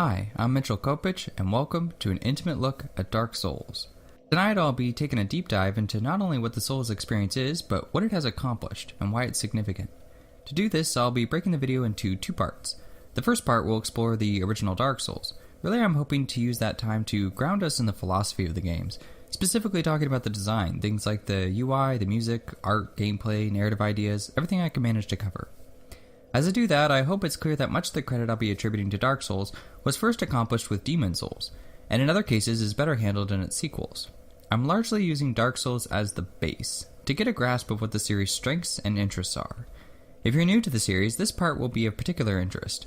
Hi, I'm Mitchell Kopitch, and welcome to an intimate look at Dark Souls. Tonight I'll be taking a deep dive into not only what the Souls experience is, but what it has accomplished, and why it's significant. To do this, I'll be breaking the video into two parts. The first part will explore the original Dark Souls. Really, I'm hoping to use that time to ground us in the philosophy of the games, specifically talking about the design, things like the UI, the music, art, gameplay, narrative ideas, everything I can manage to cover. As I do that, I hope it's clear that much of the credit I'll be attributing to Dark Souls was first accomplished with Demon Souls, and in other cases is better handled in its sequels. I'm largely using Dark Souls as the base, to get a grasp of what the series' strengths and interests are. If you're new to the series, this part will be of particular interest.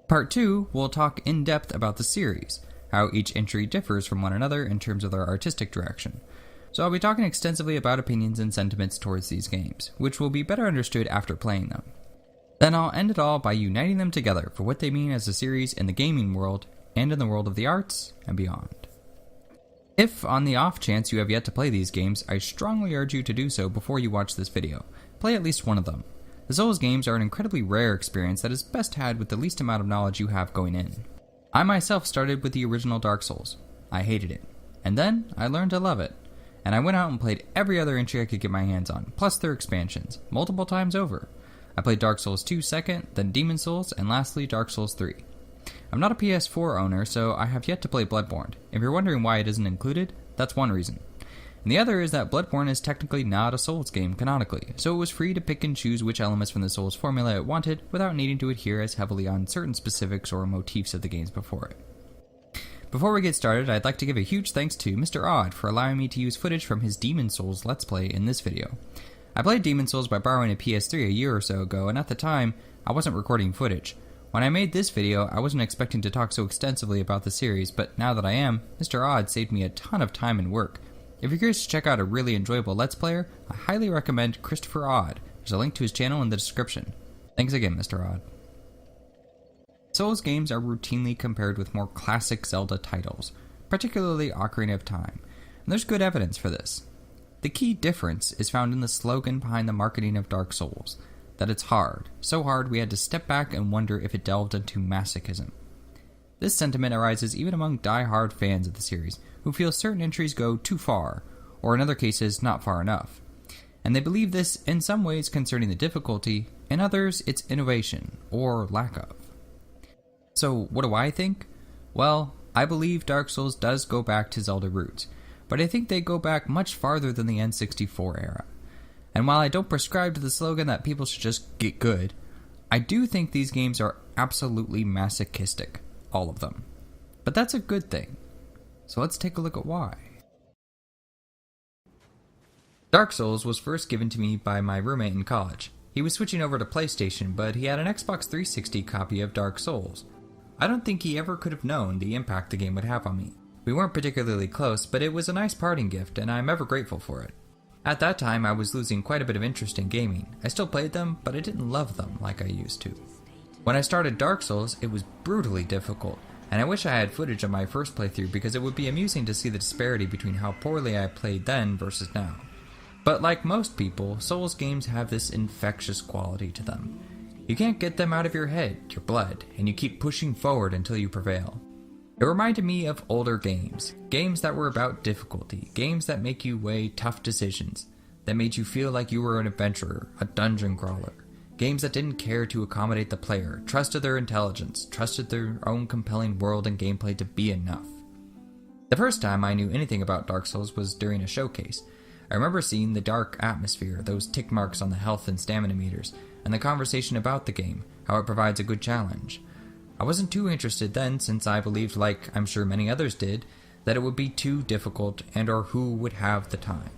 Part 2 will talk in depth about the series, how each entry differs from one another in terms of their artistic direction. So I'll be talking extensively about opinions and sentiments towards these games, which will be better understood after playing them. Then I'll end it all by uniting them together for what they mean as a series in the gaming world and in the world of the arts and beyond. If, on the off chance you have yet to play these games, I strongly urge you to do so before you watch this video. Play at least one of them. The Souls games are an incredibly rare experience that is best had with the least amount of knowledge you have going in. I myself started with the original Dark Souls. I hated it. And then I learned to love it. And I went out and played every other entry I could get my hands on, plus their expansions, multiple times over. I played Dark Souls 2 second, then Demon Souls, and lastly Dark Souls 3. I'm not a PS4 owner, so I have yet to play Bloodborne. If you're wondering why it isn't included, that's one reason. And the other is that Bloodborne is technically not a Souls game canonically, so it was free to pick and choose which elements from the Souls formula it wanted without needing to adhere as heavily on certain specifics or motifs of the games before it. Before we get started, I'd like to give a huge thanks to Mr. Odd for allowing me to use footage from his Demon Souls Let's Play in this video. I played Demon Souls by borrowing a PS3 a year or so ago, and at the time, I wasn't recording footage. When I made this video, I wasn't expecting to talk so extensively about the series, but now that I am, Mr. Odd saved me a ton of time and work. If you're curious to check out a really enjoyable Let's Player, I highly recommend Christopher Odd. There's a link to his channel in the description. Thanks again, Mr. Odd. Souls games are routinely compared with more classic Zelda titles, particularly Ocarina of Time, and there's good evidence for this. The key difference is found in the slogan behind the marketing of Dark Souls, that it's hard, so hard we had to step back and wonder if it delved into masochism. This sentiment arises even among die-hard fans of the series, who feel certain entries go too far, or in other cases not far enough. And they believe this in some ways concerning the difficulty, in others its innovation, or lack of. So what do I think? Well, I believe Dark Souls does go back to Zelda roots, but I think they go back much farther than the N64 era. And while I don't prescribe to the slogan that people should just get good, I do think these games are absolutely masochistic, all of them. But that's a good thing. So let's take a look at why. Dark Souls was first given to me by my roommate in college. He was switching over to PlayStation, but he had an Xbox 360 copy of Dark Souls. I don't think he ever could have known the impact the game would have on me. We weren't particularly close, but it was a nice parting gift, and I'm ever grateful for it. At that time, I was losing quite a bit of interest in gaming. I still played them, but I didn't love them like I used to. When I started Dark Souls, it was brutally difficult, and I wish I had footage of my first playthrough because it would be amusing to see the disparity between how poorly I played then versus now. But like most people, Souls games have this infectious quality to them. You can't get them out of your head, your blood, and you keep pushing forward until you prevail. It reminded me of older games that were about difficulty, games that make you weigh tough decisions, that made you feel like you were an adventurer, a dungeon crawler, games that didn't care to accommodate the player, trusted their intelligence, trusted their own compelling world and gameplay to be enough. The first time I knew anything about Dark Souls was during a showcase. I remember seeing the dark atmosphere, those tick marks on the health and stamina meters, and the conversation about the game, how it provides a good challenge. I wasn't too interested then, since I believed, like I'm sure many others did, that it would be too difficult and or who would have the time.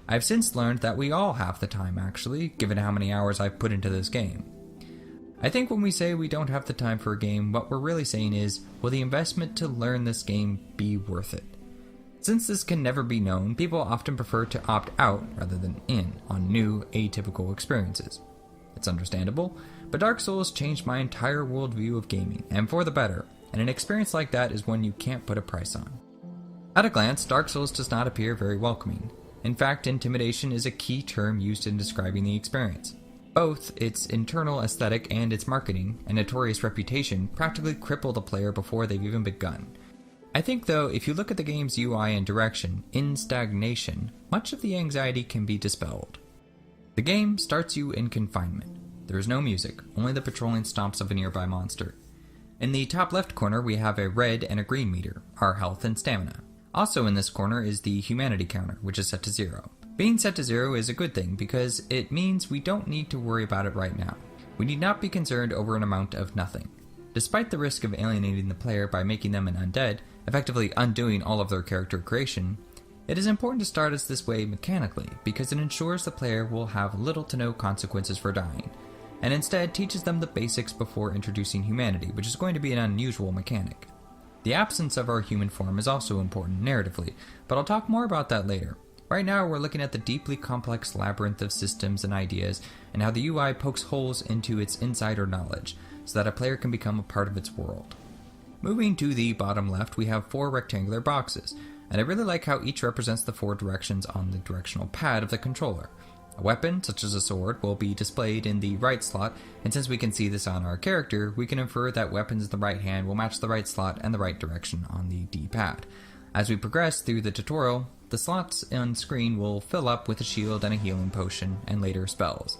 I've since learned that we all have the time actually, given how many hours I've put into this game. I think when we say we don't have the time for a game, what we're really saying is, will the investment to learn this game be worth it? Since this can never be known, people often prefer to opt out rather than in on new, atypical experiences. It's understandable, but Dark Souls changed my entire worldview of gaming, and for the better, and an experience like that is one you can't put a price on. At a glance, Dark Souls does not appear very welcoming. In fact, intimidation is a key term used in describing the experience. Both its internal aesthetic and its marketing and notorious reputation practically cripple the player before they've even begun. I think, though, if you look at the game's UI and direction, in stagnation, much of the anxiety can be dispelled. The game starts you in confinement. There is no music, only the patrolling stomps of a nearby monster. In the top left corner, we have a red and a green meter, our health and stamina. Also in this corner is the humanity counter, which is set to 0. Being set to 0 is a good thing because it means we don't need to worry about it right now. We need not be concerned over an amount of nothing. Despite the risk of alienating the player by making them an undead, effectively undoing all of their character creation, it is important to start us this way mechanically because it ensures the player will have little to no consequences for dying, and instead teaches them the basics before introducing humanity, which is going to be an unusual mechanic. The absence of our human form is also important narratively, but I'll talk more about that later. Right now we're looking at the deeply complex labyrinth of systems and ideas and how the UI pokes holes into its insider knowledge so that a player can become a part of its world. Moving to the bottom left, we have 4 rectangular boxes, and I really like how each represents the 4 directions on the directional pad of the controller. A weapon, such as a sword, will be displayed in the right slot, and since we can see this on our character, we can infer that weapons in the right hand will match the right slot and the right direction on the D-pad. As we progress through the tutorial, the slots on screen will fill up with a shield and a healing potion, and later spells.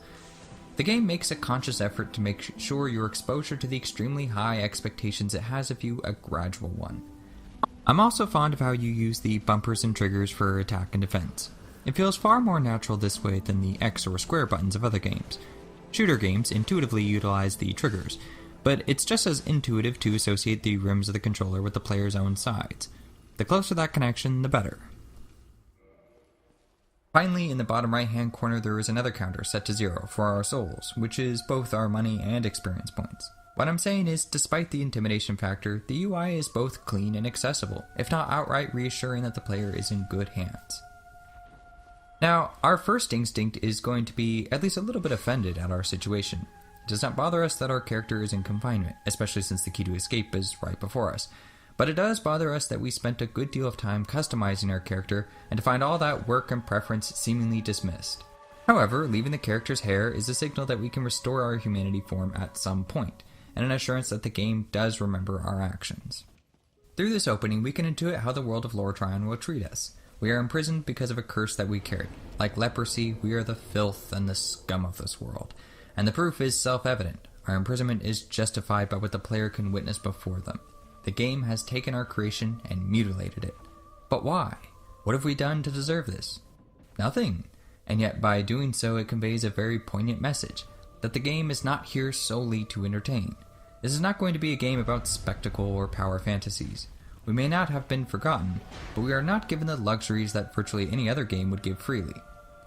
The game makes a conscious effort to make sure your exposure to the extremely high expectations it has of you a gradual one. I'm also fond of how you use the bumpers and triggers for attack and defense. It feels far more natural this way than the X or square buttons of other games. Shooter games intuitively utilize the triggers, but it's just as intuitive to associate the rims of the controller with the player's own sides. The closer that connection, the better. Finally, in the bottom right hand corner there is another counter set to 0 for our souls, which is both our money and experience points. What I'm saying is, despite the intimidation factor, the UI is both clean and accessible, if not outright reassuring that the player is in good hands. Now, our first instinct is going to be at least a little bit offended at our situation. It does not bother us that our character is in confinement, especially since the key to escape is right before us. But it does bother us that we spent a good deal of time customizing our character and to find all that work and preference seemingly dismissed. However, leaving the character's hair is a signal that we can restore our humanity form at some point, and an assurance that the game does remember our actions. Through this opening, we can intuit how the world of Lortrion will treat us. We are imprisoned because of a curse that we carry. Like leprosy, we are the filth and the scum of this world. And the proof is self-evident. Our imprisonment is justified by what the player can witness before them. The game has taken our creation and mutilated it. But why? What have we done to deserve this? Nothing. And yet by doing so it conveys a very poignant message, that the game is not here solely to entertain. This is not going to be a game about spectacle or power fantasies. We may not have been forgotten, but we are not given the luxuries that virtually any other game would give freely.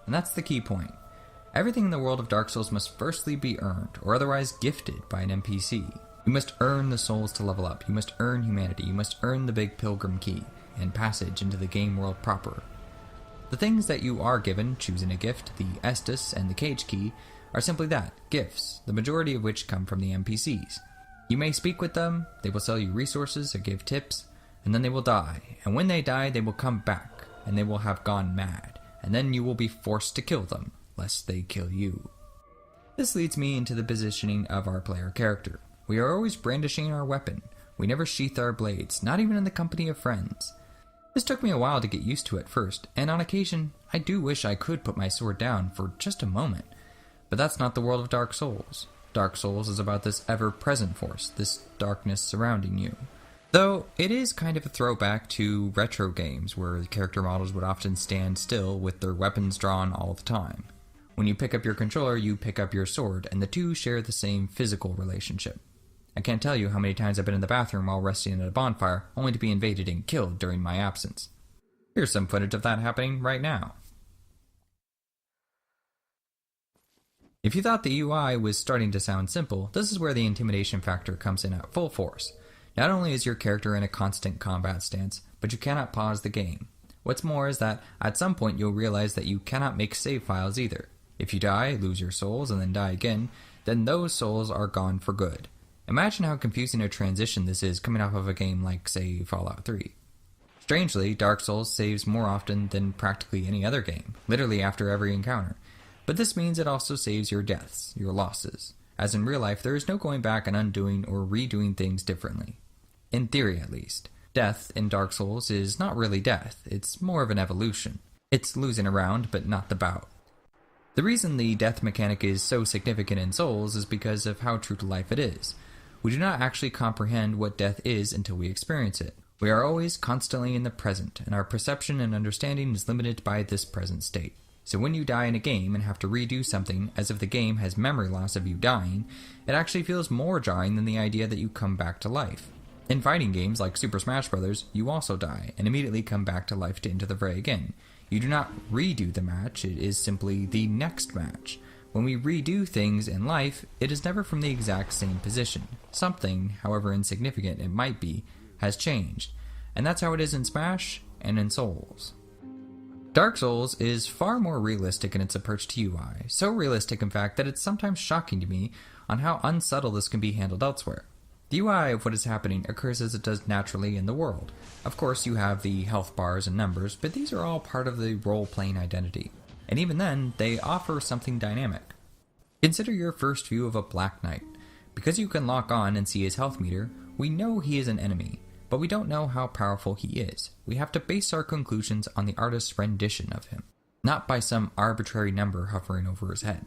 And that's the key point. Everything in the world of Dark Souls must firstly be earned, or otherwise gifted by an NPC. You must earn the souls to level up, you must earn humanity, you must earn the big pilgrim key, and passage into the game world proper. The things that you are given, choosing a gift, the Estus and the cage key, are simply that, gifts, the majority of which come from the NPCs. You may speak with them, they will sell you resources or give tips, and then they will die, and when they die they will come back, and they will have gone mad, and then you will be forced to kill them, lest they kill you. This leads me into the positioning of our player character. We are always brandishing our weapon. We never sheath our blades, not even in the company of friends. This took me a while to get used to at first, and on occasion, I do wish I could put my sword down for just a moment. But that's not the world of Dark Souls. Dark Souls is about this ever-present force, this darkness surrounding you. Though, it is kind of a throwback to retro games, where the character models would often stand still with their weapons drawn all the time. When you pick up your controller, you pick up your sword, and the two share the same physical relationship. I can't tell you how many times I've been in the bathroom while resting at a bonfire, only to be invaded and killed during my absence. Here's some footage of that happening right now. If you thought the UI was starting to sound simple, this is where the intimidation factor comes in at full force. Not only is your character in a constant combat stance, but you cannot pause the game. What's more is that at some point you'll realize that you cannot make save files either. If you die, lose your souls, and then die again, then those souls are gone for good. Imagine how confusing a transition this is coming off of a game like, say, Fallout 3. Strangely, Dark Souls saves more often than practically any other game, literally after every encounter. But this means it also saves your deaths, your losses. As in real life, there is no going back and undoing or redoing things differently. In theory, at least. Death in Dark Souls is not really death, it's more of an evolution. It's losing a round, but not the bout. The reason the death mechanic is so significant in Souls is because of how true to life it is. We do not actually comprehend what death is until we experience it. We are always constantly in the present, and our perception and understanding is limited by this present state. So when you die in a game and have to redo something as if the game has memory loss of you dying, it actually feels more jarring than the idea that you come back to life. In fighting games like Super Smash Bros., you also die, and immediately come back to life to enter the fray again. You do not redo the match, it is simply the next match. When we redo things in life, it is never from the exact same position. Something, however insignificant it might be, has changed. And that's how it is in Smash and in Souls. Dark Souls is far more realistic in its approach to UI, so realistic in fact that it's sometimes shocking to me on how unsubtle this can be handled elsewhere. The UI of what is happening occurs as it does naturally in the world. Of course, you have the health bars and numbers, but these are all part of the role-playing identity. And even then, they offer something dynamic. Consider your first view of a Black Knight. Because you can lock on and see his health meter, we know he is an enemy, but we don't know how powerful he is. We have to base our conclusions on the artist's rendition of him, not by some arbitrary number hovering over his head.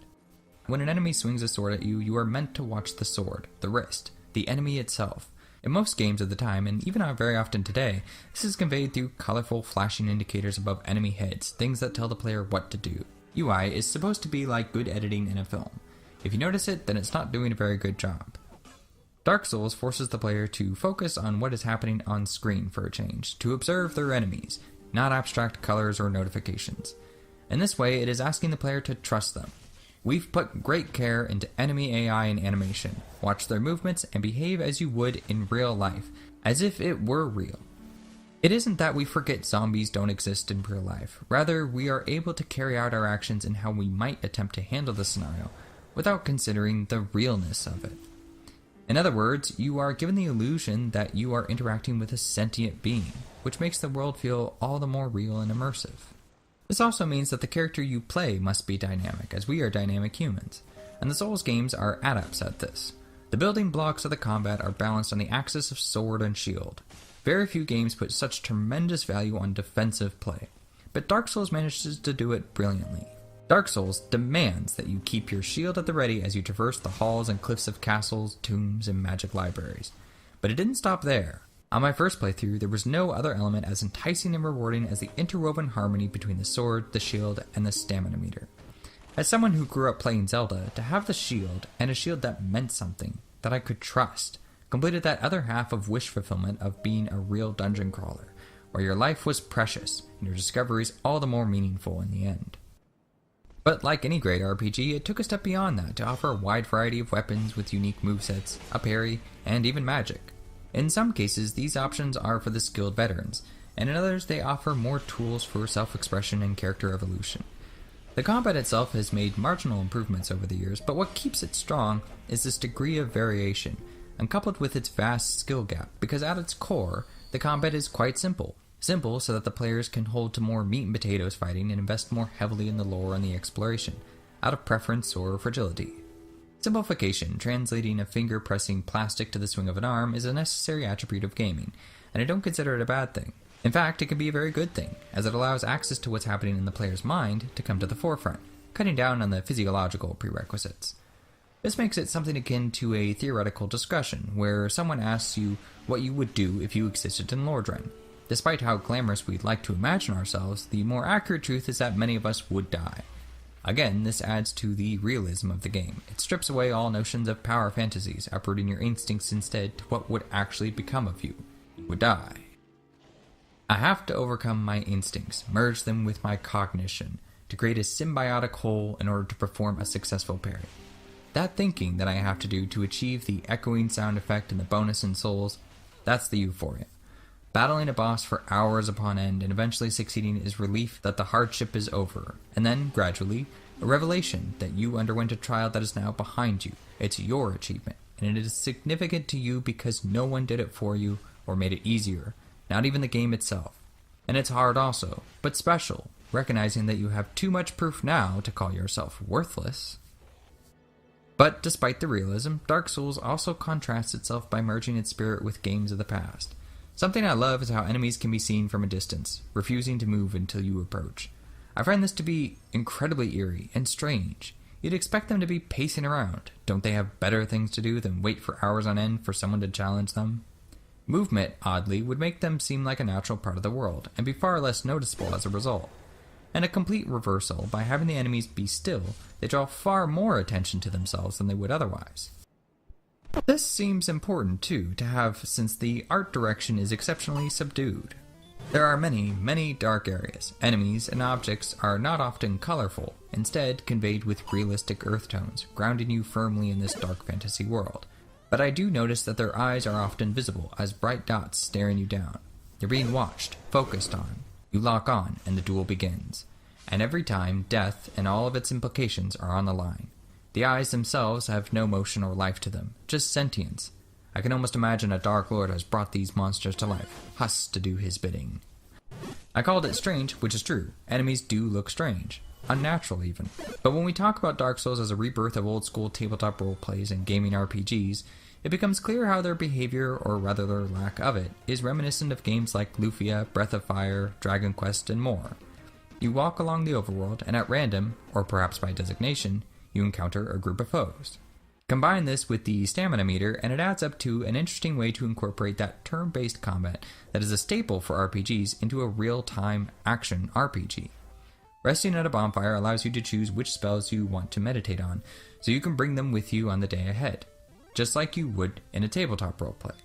When an enemy swings a sword at you, you are meant to watch the sword, the wrist, the enemy itself. In most games of the time, and even very often today, this is conveyed through colorful flashing indicators above enemy heads, things that tell the player what to do. UI is supposed to be like good editing in a film. If you notice it, then it's not doing a very good job. Dark Souls forces the player to focus on what is happening on screen for a change, to observe their enemies, not abstract colors or notifications. In this way, it is asking the player to trust them. We've put great care into enemy AI and animation. Watch their movements and behave as you would in real life, as if it were real. It isn't that we forget zombies don't exist in real life. Rather, we are able to carry out our actions in how we might attempt to handle the scenario, without considering the realness of it. In other words, you are given the illusion that you are interacting with a sentient being, which makes the world feel all the more real and immersive. This also means that the character you play must be dynamic, as we are dynamic humans, and the Souls games are adepts at this. The building blocks of the combat are balanced on the axis of sword and shield. Very few games put such tremendous value on defensive play, but Dark Souls manages to do it brilliantly. Dark Souls demands that you keep your shield at the ready as you traverse the halls and cliffs of castles, tombs, and magic libraries. But it didn't stop there. On my first playthrough, there was no other element as enticing and rewarding as the interwoven harmony between the sword, the shield, and the stamina meter. As someone who grew up playing Zelda, to have the shield, and a shield that meant something, that I could trust, completed that other half of wish fulfillment of being a real dungeon crawler, where your life was precious, and your discoveries all the more meaningful in the end. But like any great RPG, it took a step beyond that to offer a wide variety of weapons with unique movesets, a parry, and even magic. In some cases, these options are for the skilled veterans, and in others they offer more tools for self-expression and character evolution. The combat itself has made marginal improvements over the years, but what keeps it strong is this degree of variation, and coupled with its vast skill gap, because at its core, the combat is quite simple. Simple so that the players can hold to more meat and potatoes fighting and invest more heavily in the lore and the exploration, out of preference or fragility. Simplification, translating a finger-pressing plastic to the swing of an arm, is a necessary attribute of gaming, and I don't consider it a bad thing. In fact, it can be a very good thing, as it allows access to what's happening in the player's mind to come to the forefront, cutting down on the physiological prerequisites. This makes it something akin to a theoretical discussion, where someone asks you what you would do if you existed in Lordran. Despite how glamorous we'd like to imagine ourselves, the more accurate truth is that many of us would die. Again, this adds to the realism of the game. It strips away all notions of power fantasies, uprooting your instincts instead to what would actually become of you. You would die. I have to overcome my instincts, merge them with my cognition, to create a symbiotic whole in order to perform a successful parry. That thinking that I have to do to achieve the echoing sound effect and the bonus in Souls, that's the euphoria. Battling a boss for hours upon end and eventually succeeding is relief that the hardship is over, and then, gradually, a revelation that you underwent a trial that is now behind you. It's your achievement, and it is significant to you because no one did it for you or made it easier, not even the game itself. And it's hard also, but special, recognizing that you have too much proof now to call yourself worthless. But despite the realism, Dark Souls also contrasts itself by merging its spirit with games of the past. Something I love is how enemies can be seen from a distance, refusing to move until you approach. I find this to be incredibly eerie and strange. You'd expect them to be pacing around. Don't they have better things to do than wait for hours on end for someone to challenge them? Movement, oddly, would make them seem like a natural part of the world, and be far less noticeable as a result. And a complete reversal, by having the enemies be still, they draw far more attention to themselves than they would otherwise. This seems important, too, to have since the art direction is exceptionally subdued. There are many, many dark areas. Enemies and objects are not often colorful, instead conveyed with realistic earth tones, grounding you firmly in this dark fantasy world. But I do notice that their eyes are often visible as bright dots staring you down. You're being watched, focused on. You lock on, and the duel begins. And every time, death and all of its implications are on the line. The eyes themselves have no motion or life to them, just sentience. I can almost imagine a Dark Lord has brought these monsters to life, husks to do his bidding. I called it strange, which is true. Enemies do look strange. Unnatural, even. But when we talk about Dark Souls as a rebirth of old-school tabletop roleplays and gaming RPGs, it becomes clear how their behavior, or rather their lack of it, is reminiscent of games like Lufia, Breath of Fire, Dragon Quest, and more. You walk along the overworld, and at random, or perhaps by designation, you encounter a group of foes. Combine this with the stamina meter, and it adds up to an interesting way to incorporate that turn-based combat that is a staple for RPGs into a real-time action RPG. Resting at a bonfire allows you to choose which spells you want to meditate on, so you can bring them with you on the day ahead, just like you would in a tabletop roleplay.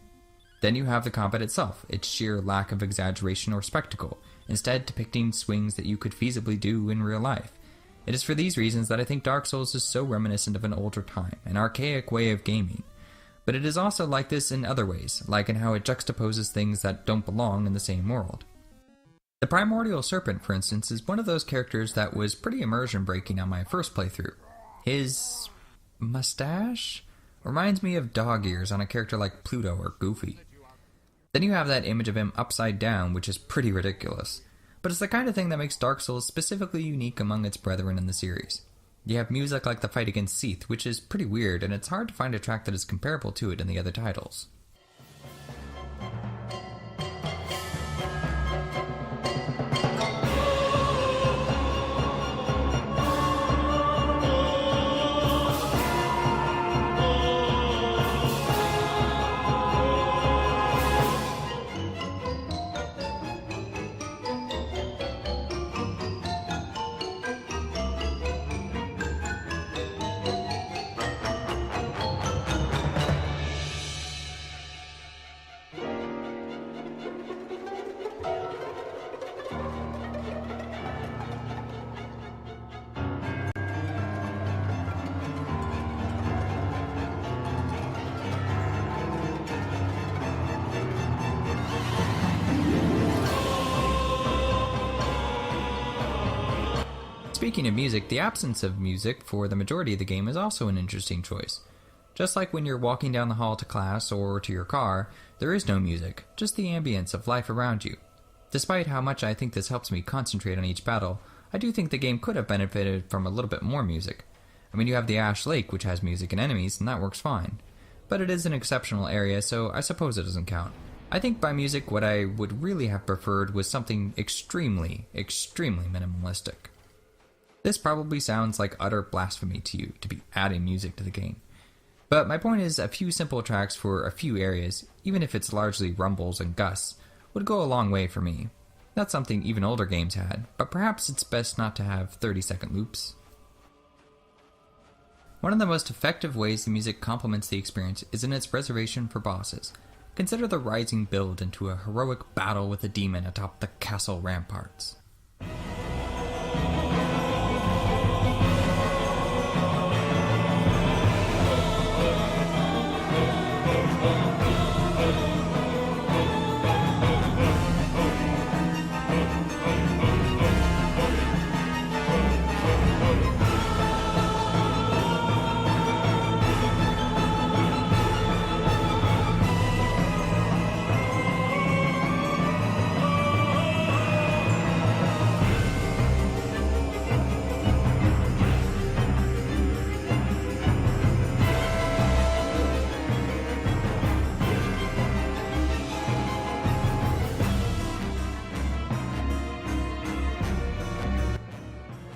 Then you have the combat itself, its sheer lack of exaggeration or spectacle, instead depicting swings that you could feasibly do in real life. It is for these reasons that I think Dark Souls is so reminiscent of an older time, an archaic way of gaming. But it is also like this in other ways, like in how it juxtaposes things that don't belong in the same world. The Primordial Serpent, for instance, is one of those characters that was pretty immersion-breaking on my first playthrough. His mustache reminds me of dog ears on a character like Pluto or Goofy. Then you have that image of him upside down, which is pretty ridiculous. But it's the kind of thing that makes Dark Souls specifically unique among its brethren in the series. You have music like the fight against Seath, which is pretty weird, and it's hard to find a track that is comparable to it in the other titles. Speaking of music, the absence of music for the majority of the game is also an interesting choice. Just like when you're walking down the hall to class or to your car, there is no music, just the ambience of life around you. Despite how much I think this helps me concentrate on each battle, I do think the game could have benefited from a little bit more music. I mean, you have the Ash Lake, which has music and enemies, and that works fine. But it is an exceptional area, so I suppose it doesn't count. I think by music, what I would really have preferred was something extremely, extremely minimalistic. This probably sounds like utter blasphemy to you, to be adding music to the game. But my point is, a few simple tracks for a few areas, even if it's largely rumbles and gusts, would go a long way for me. That's something even older games had, but perhaps it's best not to have 30-second loops. One of the most effective ways the music complements the experience is in its reservation for bosses. Consider the rising build into a heroic battle with a demon atop the castle ramparts.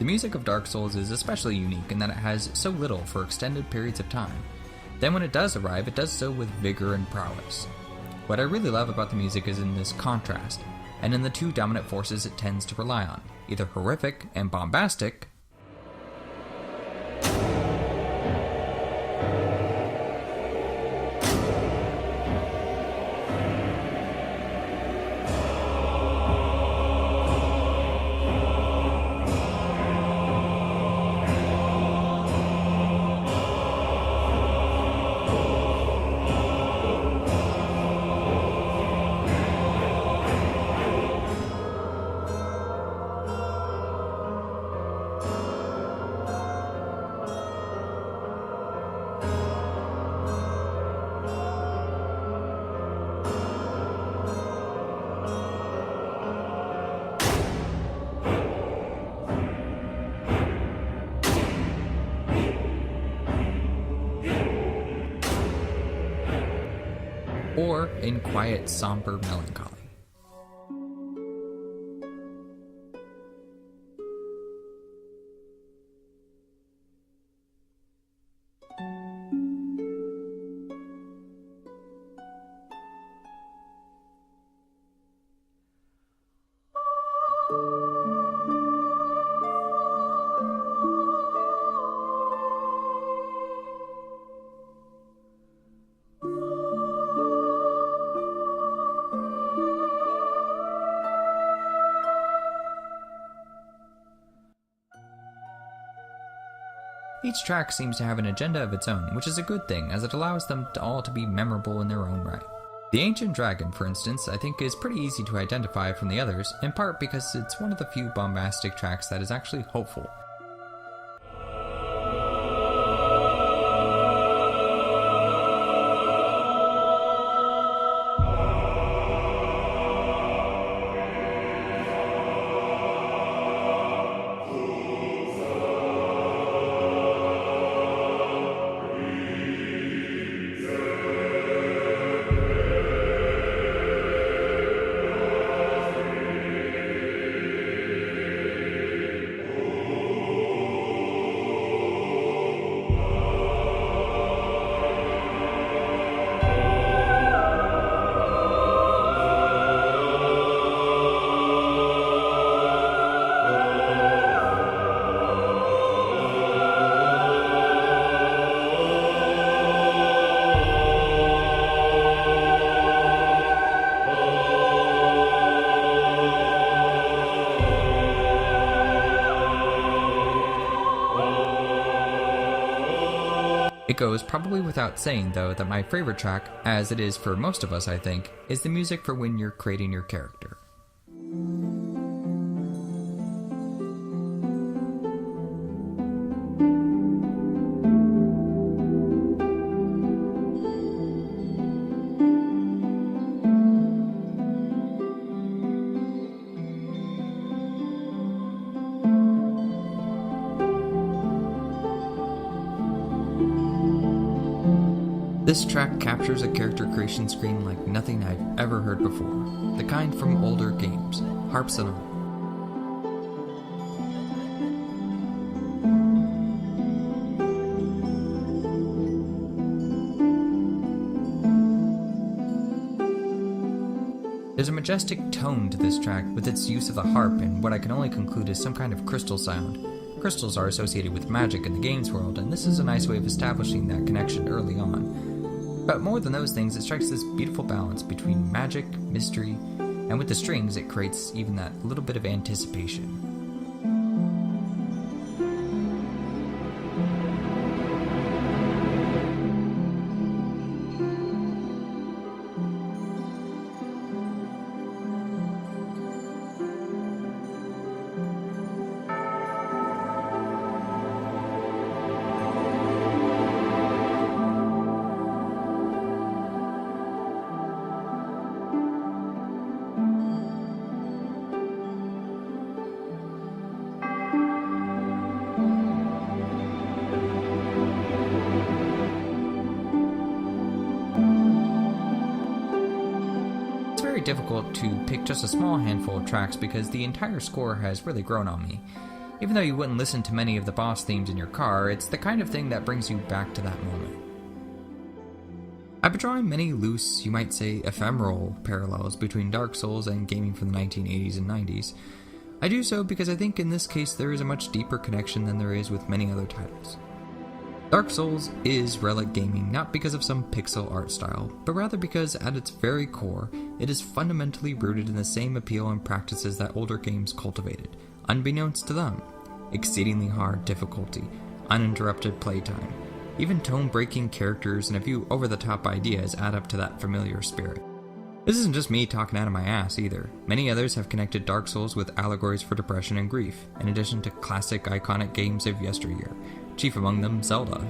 music of Dark Souls is especially unique in that it has so little for extended periods of time. Then when it does arrive, it does so with vigor and prowess. What I really love about the music is in this contrast, and in the two dominant forces it tends to rely on, either horrific and bombastic, or in quiet, somber melancholy. Each track seems to have an agenda of its own, which is a good thing, as it allows them all to be memorable in their own right. The Ancient Dragon, for instance, I think is pretty easy to identify from the others, in part because it's one of the few bombastic tracks that is actually hopeful. It goes probably without saying, though, that my favorite track, as it is for most of us I think, is the music for when you're creating your character. This track captures a character creation screen like nothing I've ever heard before, the kind from older games, harps and all. There's a majestic tone to this track with its use of the harp and what I can only conclude is some kind of crystal sound. Crystals are associated with magic in the games world, and this is a nice way of establishing that connection early on. But more than those things, it strikes this beautiful balance between magic, mystery, and with the strings it creates even that little bit of anticipation. Difficult to pick just a small handful of tracks because the entire score has really grown on me. Even though you wouldn't listen to many of the boss themes in your car, it's the kind of thing that brings you back to that moment. I've been drawing many loose, you might say ephemeral, parallels between Dark Souls and gaming from the 1980s and 90s. I do so because I think in this case there is a much deeper connection than there is with many other titles. Dark Souls is relic gaming not because of some pixel art style, but rather because at its very core, it is fundamentally rooted in the same appeal and practices that older games cultivated, unbeknownst to them. Exceedingly hard difficulty, uninterrupted playtime, even tone-breaking characters and a few over-the-top ideas add up to that familiar spirit. This isn't just me talking out of my ass either. Many others have connected Dark Souls with allegories for depression and grief, in addition to classic iconic games of yesteryear, chief among them Zelda.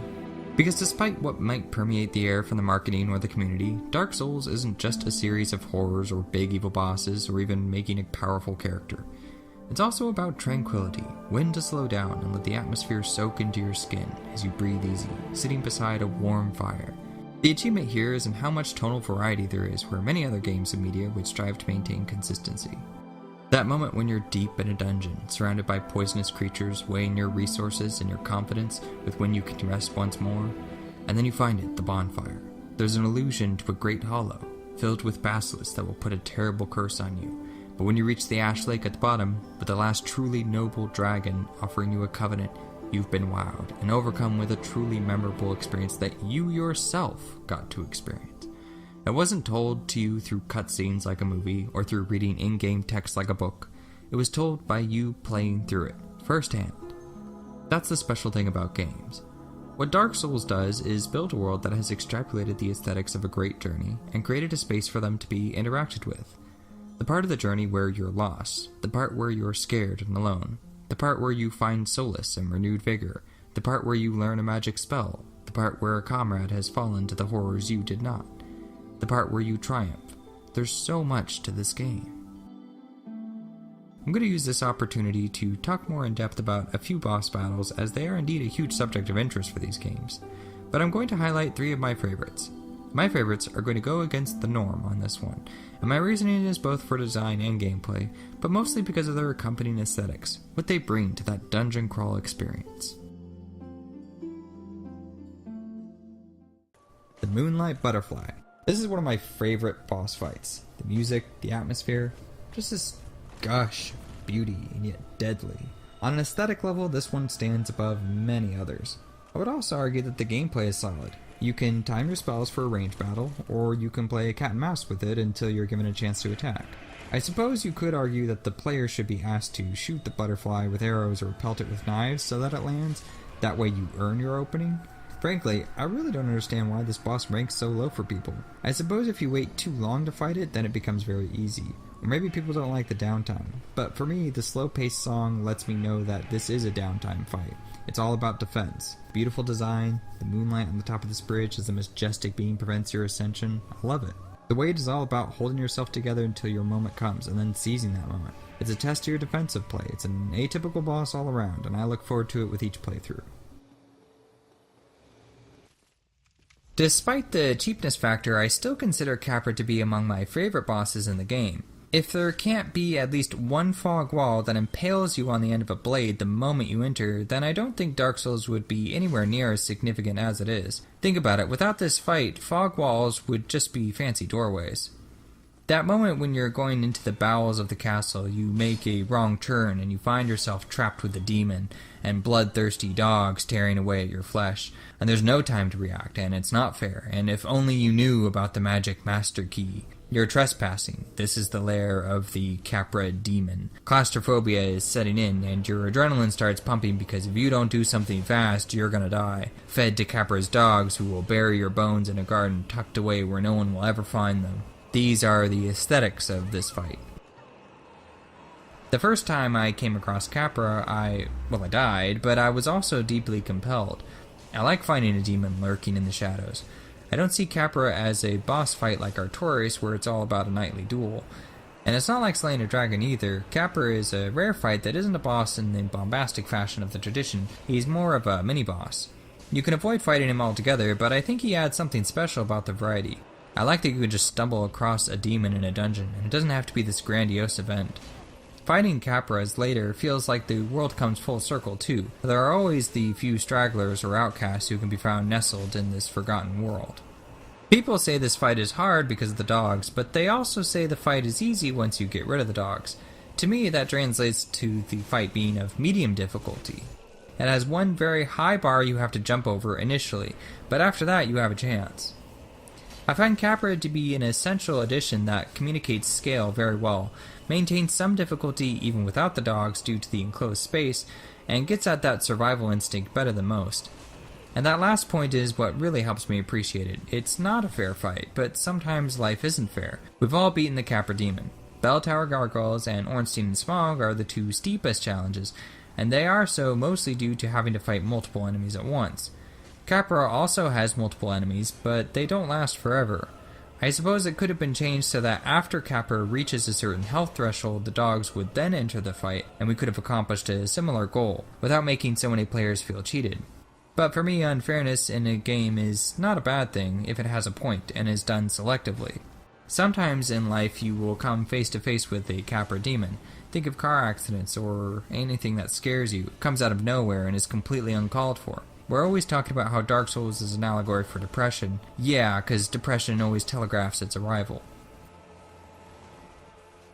Because despite what might permeate the air from the marketing or the community, Dark Souls isn't just a series of horrors or big evil bosses or even making a powerful character. It's also about tranquility, when to slow down and let the atmosphere soak into your skin as you breathe easy, sitting beside a warm fire. The achievement here is in how much tonal variety there is where many other games and media would strive to maintain consistency. That moment when you're deep in a dungeon, surrounded by poisonous creatures weighing your resources and your confidence with when you can rest once more, and then you find it, the bonfire. There's an allusion to a great hollow, filled with basilisks that will put a terrible curse on you. But when you reach the ash lake at the bottom, with the last truly noble dragon offering you a covenant, you've been wowed and overcome with a truly memorable experience that you yourself got to experience. It wasn't told to you through cutscenes like a movie or through reading in-game text like a book. It was told by you playing through it, firsthand. That's the special thing about games. What Dark Souls does is build a world that has extrapolated the aesthetics of a great journey and created a space for them to be interacted with. The part of the journey where you're lost, the part where you're scared and alone, the part where you find solace and renewed vigor, the part where you learn a magic spell, the part where a comrade has fallen to the horrors you did not, the part where you triumph. There's so much to this game. I'm going to use this opportunity to talk more in depth about a few boss battles as they are indeed a huge subject of interest for these games, but I'm going to highlight 3 of my favorites. My favorites are going to go against the norm on this one, and my reasoning is both for design and gameplay, but mostly because of their accompanying aesthetics, what they bring to that dungeon crawl experience. The Moonlight Butterfly. This is one of my favorite boss fights. The music, the atmosphere, just this gush of beauty and yet deadly. On an aesthetic level, this one stands above many others. I would also argue that the gameplay is solid. You can time your spells for a range battle, or you can play cat and mouse with it until you're given a chance to attack. I suppose you could argue that the player should be asked to shoot the butterfly with arrows or pelt it with knives so that it lands. That way you earn your opening. Frankly, I really don't understand why this boss ranks so low for people. I suppose if you wait too long to fight it, then it becomes very easy. Or maybe people don't like the downtime. But for me, the slow-paced song lets me know that this is a downtime fight. It's all about defense. Beautiful design, the moonlight on the top of this bridge as the majestic beam prevents your ascension. I love it. The wait is all about holding yourself together until your moment comes and then seizing that moment. It's a test to your defensive play. It's an atypical boss all around, and I look forward to it with each playthrough. Despite the cheapness factor, I still consider Capra to be among my favorite bosses in the game. If there can't be at least one fog wall that impales you on the end of a blade the moment you enter, then I don't think Dark Souls would be anywhere near as significant as it is. Think about it, without this fight, fog walls would just be fancy doorways. That moment when you're going into the bowels of the castle, you make a wrong turn and you find yourself trapped with a demon and bloodthirsty dogs tearing away at your flesh, and there's no time to react, and it's not fair, and if only you knew about the magic master key. You're trespassing. This is the lair of the Capra demon. Claustrophobia is setting in, and your adrenaline starts pumping because if you don't do something fast, you're gonna die. Fed to Capra's dogs who will bury your bones in a garden tucked away where no one will ever find them. These are the aesthetics of this fight. The first time I came across Capra, I died, but I was also deeply compelled. I like finding a demon lurking in the shadows. I don't see Capra as a boss fight like Artorias where it's all about a knightly duel. And it's not like slaying a dragon either. Capra is a rare fight that isn't a boss in the bombastic fashion of the tradition. He's more of a mini-boss. You can avoid fighting him altogether, but I think he adds something special about the variety. I like that you can just stumble across a demon in a dungeon, and it doesn't have to be this grandiose event. Fighting Capras later feels like the world comes full circle too. There are always the few stragglers or outcasts who can be found nestled in this forgotten world. People say this fight is hard because of the dogs, but they also say the fight is easy once you get rid of the dogs. To me, that translates to the fight being of medium difficulty. It has one very high bar you have to jump over initially, but after that you have a chance. I find Capra to be an essential addition that communicates scale very well, maintains some difficulty even without the dogs due to the enclosed space, and gets at that survival instinct better than most. And that last point is what really helps me appreciate it. It's not a fair fight, but sometimes life isn't fair. We've all beaten the Capra Demon. Bell Tower Gargoyles and Ornstein and Smog are the two steepest challenges, and they are so mostly due to having to fight multiple enemies at once. Capra also has multiple enemies, but they don't last forever. I suppose it could have been changed so that after Capra reaches a certain health threshold, the dogs would then enter the fight, and we could have accomplished a similar goal, without making so many players feel cheated. But for me, unfairness in a game is not a bad thing if it has a point and is done selectively. Sometimes in life you will come face to face with a Capra demon. Think of car accidents or anything that scares you, comes out of nowhere and is completely uncalled for. We're always talking about how Dark Souls is an allegory for depression. Yeah, because depression always telegraphs its arrival.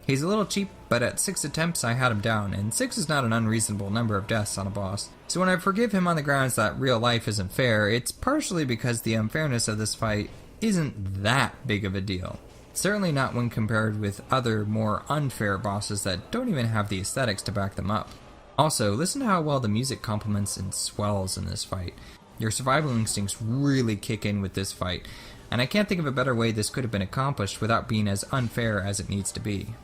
He's a little cheap, but at 6 attempts I had him down, and 6 is not an unreasonable number of deaths on a boss. So when I forgive him on the grounds that real life isn't fair, it's partially because the unfairness of this fight isn't that big of a deal. Certainly not when compared with other, more unfair bosses that don't even have the aesthetics to back them up. Also, listen to how well the music complements and swells in this fight. Your survival instincts really kick in with this fight, and I can't think of a better way this could have been accomplished without being as unfair as it needs to be.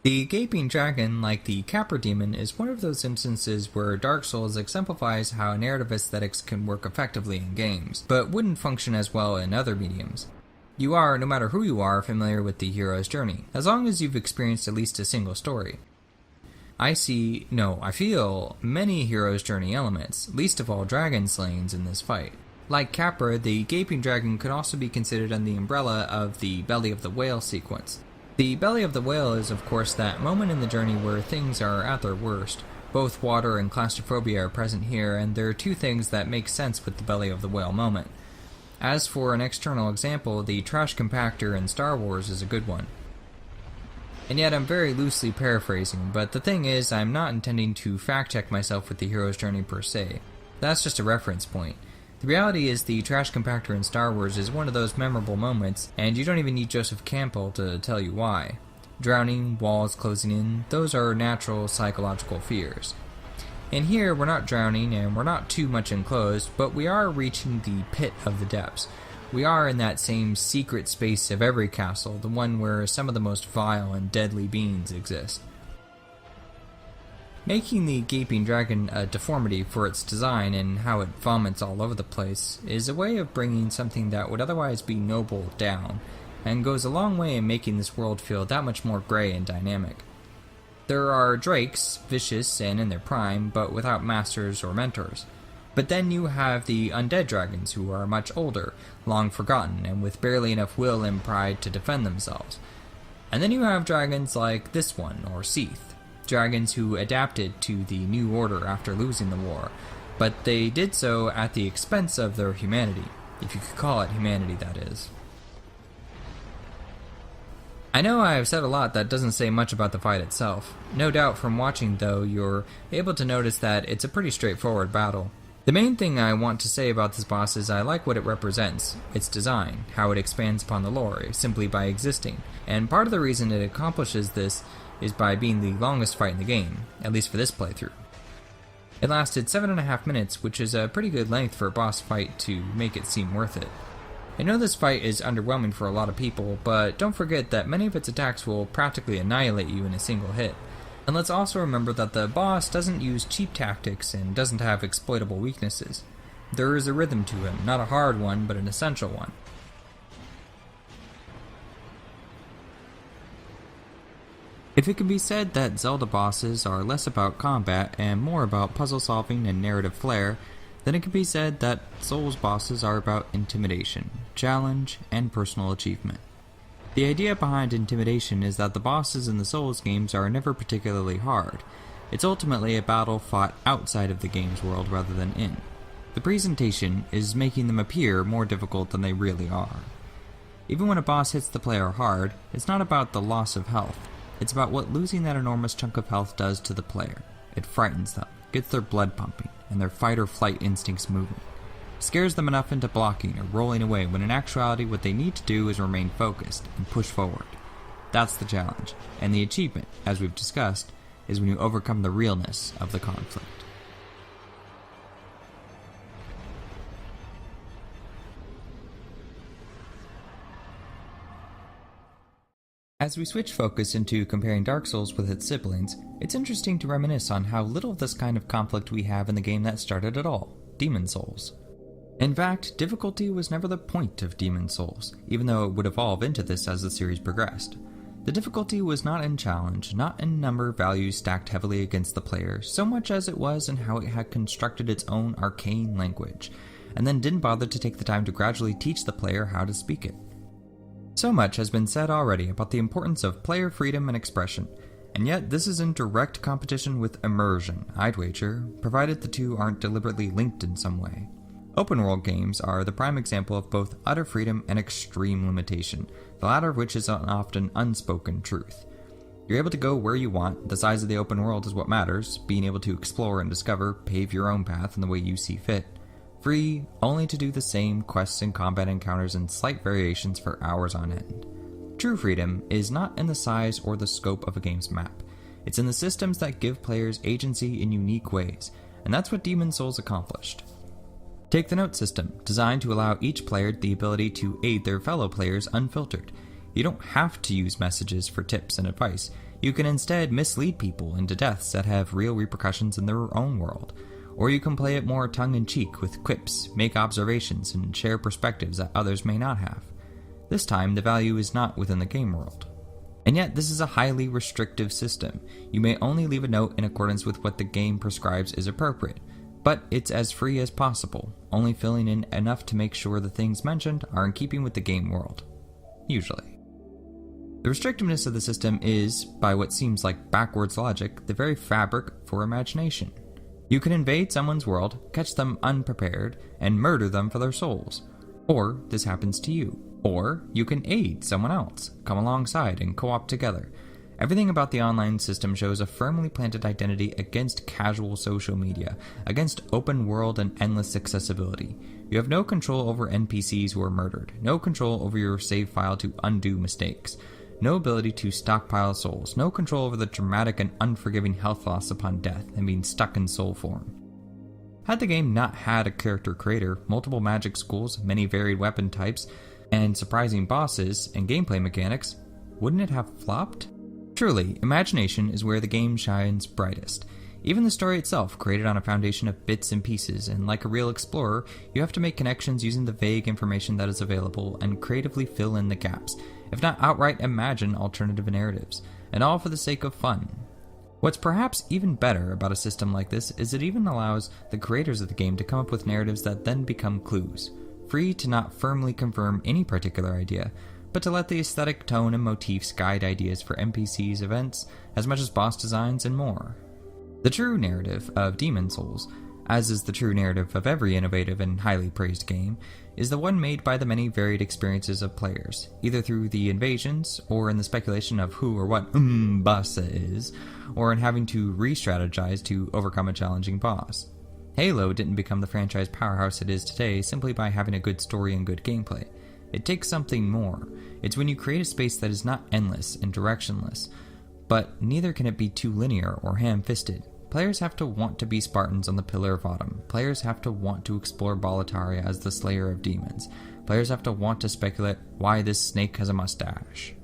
The Gaping Dragon, like the Capra Demon, is one of those instances where Dark Souls exemplifies how narrative aesthetics can work effectively in games, but wouldn't function as well in other mediums. You are, no matter who you are, familiar with the hero's journey, as long as you've experienced at least a single story. I feel many hero's journey elements, least of all dragon slayings in this fight. Like Capra, the Gaping Dragon could also be considered under the umbrella of the Belly of the Whale sequence. The Belly of the Whale is, of course, that moment in the journey where things are at their worst. Both water and claustrophobia are present here, and there are two things that make sense with the Belly of the Whale moment. As for an external example, the trash compactor in Star Wars is a good one. And yet I'm very loosely paraphrasing, but the thing is, I'm not intending to fact-check myself with the hero's journey per se. That's just a reference point. The reality is the trash compactor in Star Wars is one of those memorable moments, and you don't even need Joseph Campbell to tell you why. Drowning, walls closing in, those are natural psychological fears. And here, we're not drowning and we're not too much enclosed, but we are reaching the pit of the depths. We are in that same secret space of every castle, the one where some of the most vile and deadly beings exist. Making the Gaping Dragon a deformity for its design and how it vomits all over the place is a way of bringing something that would otherwise be noble down, and goes a long way in making this world feel that much more grey and dynamic. There are drakes, vicious and in their prime, but without masters or mentors. But then you have the undead dragons who are much older, long forgotten, and with barely enough will and pride to defend themselves. And then you have dragons like this one, or Seath. Dragons who adapted to the New Order after losing the war, but they did so at the expense of their humanity, if you could call it humanity, that is. I know I have said a lot that doesn't say much about the fight itself. No doubt from watching, though, you're able to notice that it's a pretty straightforward battle. The main thing I want to say about this boss is I like what it represents, its design, how it expands upon the lore, simply by existing, and part of the reason it accomplishes this is by being the longest fight in the game, at least for this playthrough. It lasted 7.5 minutes, which is a pretty good length for a boss fight to make it seem worth it. I know this fight is underwhelming for a lot of people, but don't forget that many of its attacks will practically annihilate you in a single hit. And let's also remember that the boss doesn't use cheap tactics and doesn't have exploitable weaknesses. There is a rhythm to him, not a hard one, but an essential one. If it can be said that Zelda bosses are less about combat and more about puzzle solving and narrative flair, then it can be said that Souls bosses are about intimidation, challenge, and personal achievement. The idea behind intimidation is that the bosses in the Souls games are never particularly hard. It's ultimately a battle fought outside of the game's world rather than in. The presentation is making them appear more difficult than they really are. Even when a boss hits the player hard, it's not about the loss of health. It's about what losing that enormous chunk of health does to the player. It frightens them, gets their blood pumping, and their fight or flight instincts moving. Scares them enough into blocking or rolling away when in actuality what they need to do is remain focused and push forward. That's the challenge, and the achievement, as we've discussed, is when you overcome the realness of the conflict. As we switch focus into comparing Dark Souls with its siblings, it's interesting to reminisce on how little of this kind of conflict we have in the game that started at all, Demon Souls. In fact, difficulty was never the point of Demon Souls, even though it would evolve into this as the series progressed. The difficulty was not in challenge, not in number values stacked heavily against the player, so much as it was in how it had constructed its own arcane language, and then didn't bother to take the time to gradually teach the player how to speak it. So much has been said already about the importance of player freedom and expression, and yet this is in direct competition with immersion, I'd wager, provided the two aren't deliberately linked in some way. Open world games are the prime example of both utter freedom and extreme limitation, the latter of which is an often unspoken truth. You're able to go where you want, the size of the open world is what matters, being able to explore and discover, pave your own path in the way you see fit. Free, only to do the same quests and combat encounters in slight variations for hours on end. True freedom is not in the size or the scope of a game's map. It's in the systems that give players agency in unique ways, and that's what Demon Souls accomplished. Take the note system, designed to allow each player the ability to aid their fellow players unfiltered. You don't have to use messages for tips and advice. You can instead mislead people into deaths that have real repercussions in their own world. Or you can play it more tongue-in-cheek with quips, make observations, and share perspectives that others may not have. This time, the value is not within the game world. And yet, this is a highly restrictive system. You may only leave a note in accordance with what the game prescribes is appropriate, but it's as free as possible, only filling in enough to make sure the things mentioned are in keeping with the game world. Usually. The restrictiveness of the system is, by what seems like backwards logic, the very fabric for imagination. You can invade someone's world, catch them unprepared, and murder them for their souls. Or this happens to you. Or you can aid someone else, come alongside and co-op together. Everything about the online system shows a firmly planted identity against casual social media, against open world and endless accessibility. You have no control over NPCs who are murdered, no control over your save file to undo mistakes, no ability to stockpile souls, no control over the dramatic and unforgiving health loss upon death and being stuck in soul form. Had the game not had a character creator, multiple magic schools, many varied weapon types, and surprising bosses and gameplay mechanics, wouldn't it have flopped? Truly, imagination is where the game shines brightest. Even the story itself, created on a foundation of bits and pieces, and like a real explorer, you have to make connections using the vague information that is available and creatively fill in the gaps, if not outright imagine alternative narratives, and all for the sake of fun. What's perhaps even better about a system like this is it even allows the creators of the game to come up with narratives that then become clues, free to not firmly confirm any particular idea, but to let the aesthetic tone and motifs guide ideas for NPCs, events, as much as boss designs and more. The true narrative of Demon Souls, as is the true narrative of every innovative and highly praised game, is the one made by the many varied experiences of players, either through the invasions, or in the speculation of who or what bossa is, or in having to re-strategize to overcome a challenging boss. Halo didn't become the franchise powerhouse it is today simply by having a good story and good gameplay. It takes something more. It's when you create a space that is not endless and directionless, but neither can it be too linear or ham-fisted. Players have to want to be Spartans on the Pillar of Autumn. Players have to want to explore Boletaria as the slayer of demons. Players have to want to speculate why this snake has a mustache.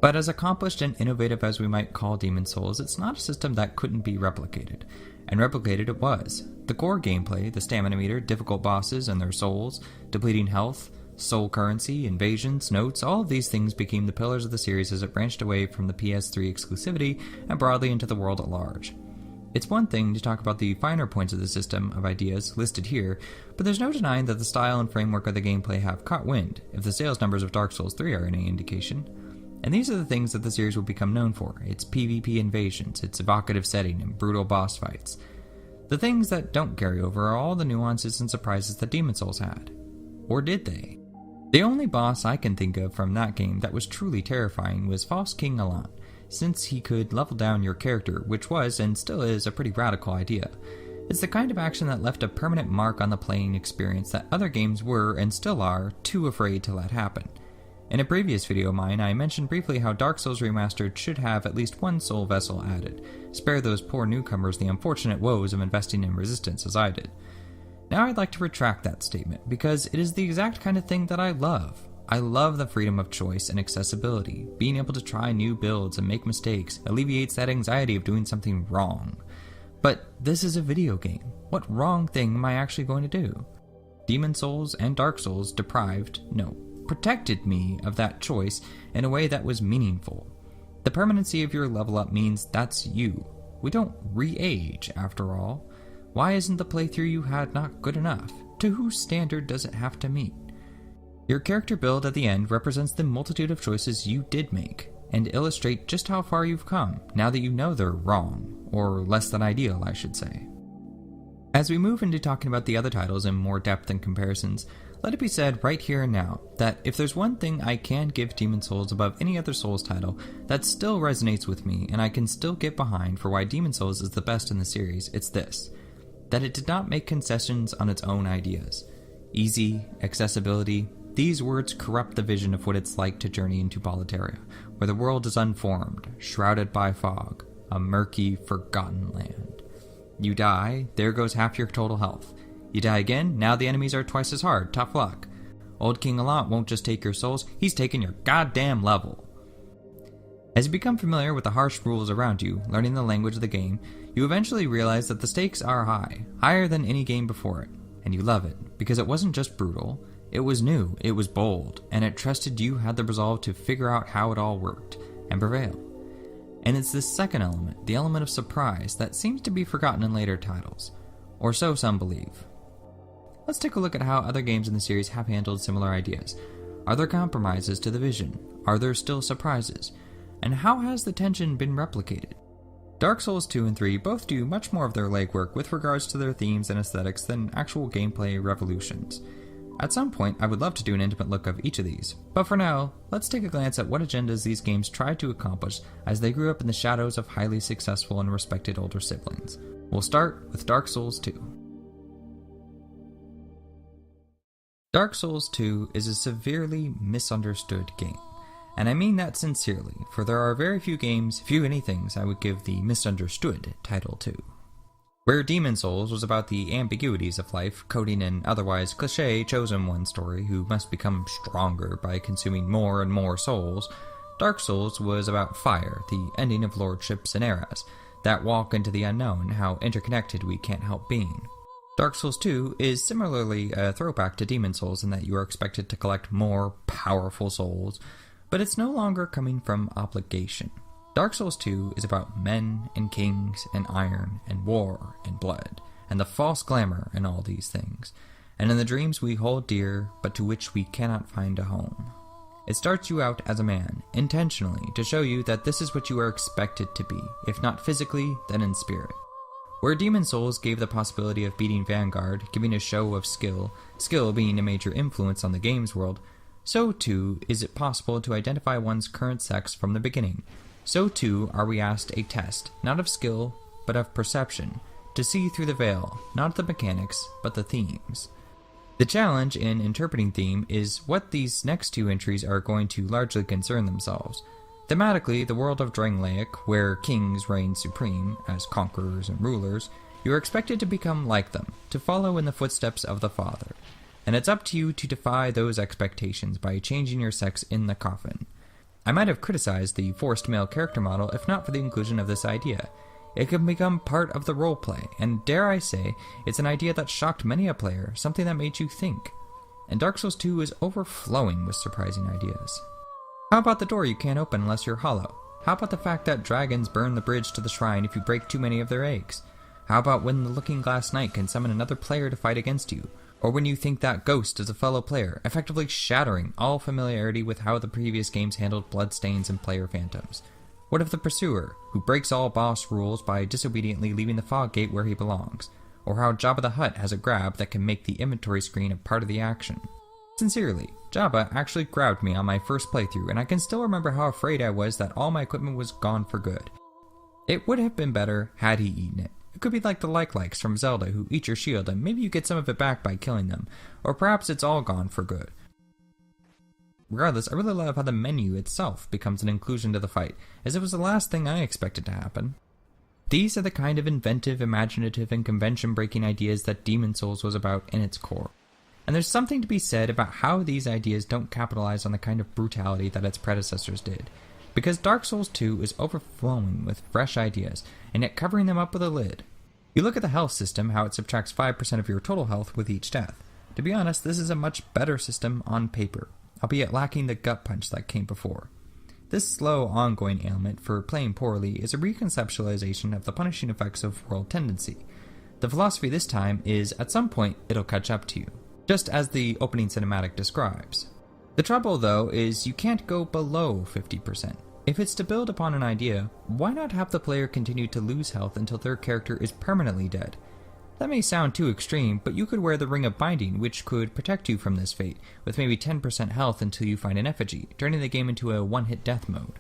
But as accomplished and innovative as we might call Demon Souls, it's not a system that couldn't be replicated. And replicated it was. The core gameplay, the stamina meter, difficult bosses and their souls, depleting health, soul currency, invasions, notes, all of these things became the pillars of the series as it branched away from the PS3 exclusivity and broadly into the world at large. It's one thing to talk about the finer points of the system of ideas listed here, but there's no denying that the style and framework of the gameplay have caught wind, if the sales numbers of Dark Souls 3 are any indication. And these are the things that the series will become known for: its PvP invasions, its evocative setting, and brutal boss fights. The things that don't carry over are all the nuances and surprises that Demon Souls had. Or did they? The only boss I can think of from that game that was truly terrifying was False King Alan, since he could level down your character, which was, and still is, a pretty radical idea. It's the kind of action that left a permanent mark on the playing experience that other games were, and still are, too afraid to let happen. In a previous video of mine, I mentioned briefly how Dark Souls Remastered should have at least one soul vessel added, spare those poor newcomers the unfortunate woes of investing in resistance as I did. Now I'd like to retract that statement, because it is the exact kind of thing that I love. I love the freedom of choice and accessibility. Being able to try new builds and make mistakes alleviates that anxiety of doing something wrong. But this is a video game. What wrong thing am I actually going to do? Demon Souls and Dark Souls protected me of that choice in a way that was meaningful. The permanency of your level up means that's you. We don't re-age, after all. Why isn't the playthrough you had not good enough? To whose standard does it have to meet? Your character build at the end represents the multitude of choices you did make, and illustrate just how far you've come, now that you know they're wrong, or less than ideal, I should say. As we move into talking about the other titles in more depth and comparisons, let it be said right here and now that if there's one thing I can give Demon Souls above any other Souls title that still resonates with me and I can still get behind for why Demon Souls is the best in the series, it's this: that it did not make concessions on its own ideas. Easy, accessibility, these words corrupt the vision of what it's like to journey into Boletaria, where the world is unformed, shrouded by fog, a murky, forgotten land. You die, there goes half your total health. You die again, now the enemies are twice as hard, tough luck. Old King Alant won't just take your souls, he's taking your goddamn level. As you become familiar with the harsh rules around you, learning the language of the game, you eventually realize that the stakes are high, higher than any game before it, and you love it, because it wasn't just brutal, it was new, it was bold, and it trusted you had the resolve to figure out how it all worked, and prevail. And it's this second element, the element of surprise, that seems to be forgotten in later titles, or so some believe. Let's take a look at how other games in the series have handled similar ideas. Are there compromises to the vision? Are there still surprises? And how has the tension been replicated? Dark Souls 2 and 3 both do much more of their legwork with regards to their themes and aesthetics than actual gameplay revolutions. At some point, I would love to do an intimate look of each of these, but for now, let's take a glance at what agendas these games tried to accomplish as they grew up in the shadows of highly successful and respected older siblings. We'll start with Dark Souls 2. Dark Souls 2 is a severely misunderstood game, and I mean that sincerely, for there are very few games, few anythings I would give the misunderstood title to. Where Demon Souls was about the ambiguities of life, coding an otherwise cliché chosen one story who must become stronger by consuming more and more souls, Dark Souls was about fire, the ending of lordships and eras, that walk into the unknown, how interconnected we can't help being. Dark Souls 2 is similarly a throwback to Demon Souls in that you are expected to collect more powerful souls, but it's no longer coming from obligation. Dark Souls 2 is about men and kings and iron and war and blood, and the false glamour in all these things, and in the dreams we hold dear but to which we cannot find a home. It starts you out as a man, intentionally, to show you that this is what you are expected to be, if not physically, then in spirit. Where Demon Souls gave the possibility of beating Vanguard, giving a show of skill being a major influence on the game's world, so too is it possible to identify one's current sex from the beginning. So too are we asked a test, not of skill, but of perception, to see through the veil, not the mechanics, but the themes. The challenge in interpreting theme is what these next two entries are going to largely concern themselves. Thematically, the world of Drangleic, where kings reign supreme, as conquerors and rulers, you are expected to become like them, to follow in the footsteps of the Father. And it's up to you to defy those expectations by changing your sex in the coffin. I might have criticized the forced male character model if not for the inclusion of this idea. It can become part of the roleplay, and dare I say, it's an idea that shocked many a player, something that made you think. And Dark Souls 2 is overflowing with surprising ideas. How about the door you can't open unless you're hollow? How about the fact that dragons burn the bridge to the shrine if you break too many of their eggs? How about when the Looking Glass Knight can summon another player to fight against you? Or when you think that Ghost is a fellow player, effectively shattering all familiarity with how the previous games handled bloodstains and player phantoms? What of the Pursuer, who breaks all boss rules by disobediently leaving the fog gate where he belongs? Or how Jabba the Hutt has a grab that can make the inventory screen a part of the action? Sincerely, Jabba actually grabbed me on my first playthrough, and I can still remember how afraid I was that all my equipment was gone for good. It would have been better had he eaten it. It could be like the like-likes from Zelda who eat your shield and maybe you get some of it back by killing them, or perhaps it's all gone for good. Regardless, I really love how the menu itself becomes an inclusion to the fight, as it was the last thing I expected to happen. These are the kind of inventive, imaginative, and convention-breaking ideas that Demon's Souls was about in its core. And there's something to be said about how these ideas don't capitalize on the kind of brutality that its predecessors did. Because Dark Souls 2 is overflowing with fresh ideas, and yet covering them up with a lid. You look at the health system, how it subtracts 5% of your total health with each death. To be honest, this is a much better system on paper, albeit lacking the gut punch that came before. This slow, ongoing ailment for playing poorly is a reconceptualization of the punishing effects of world tendency. The philosophy this time is, at some point, it'll catch up to you, just as the opening cinematic describes. The trouble, though, is you can't go below 50%. If it's to build upon an idea, why not have the player continue to lose health until their character is permanently dead? That may sound too extreme, but you could wear the Ring of Binding, which could protect you from this fate, with maybe 10% health until you find an effigy, turning the game into a one-hit death mode.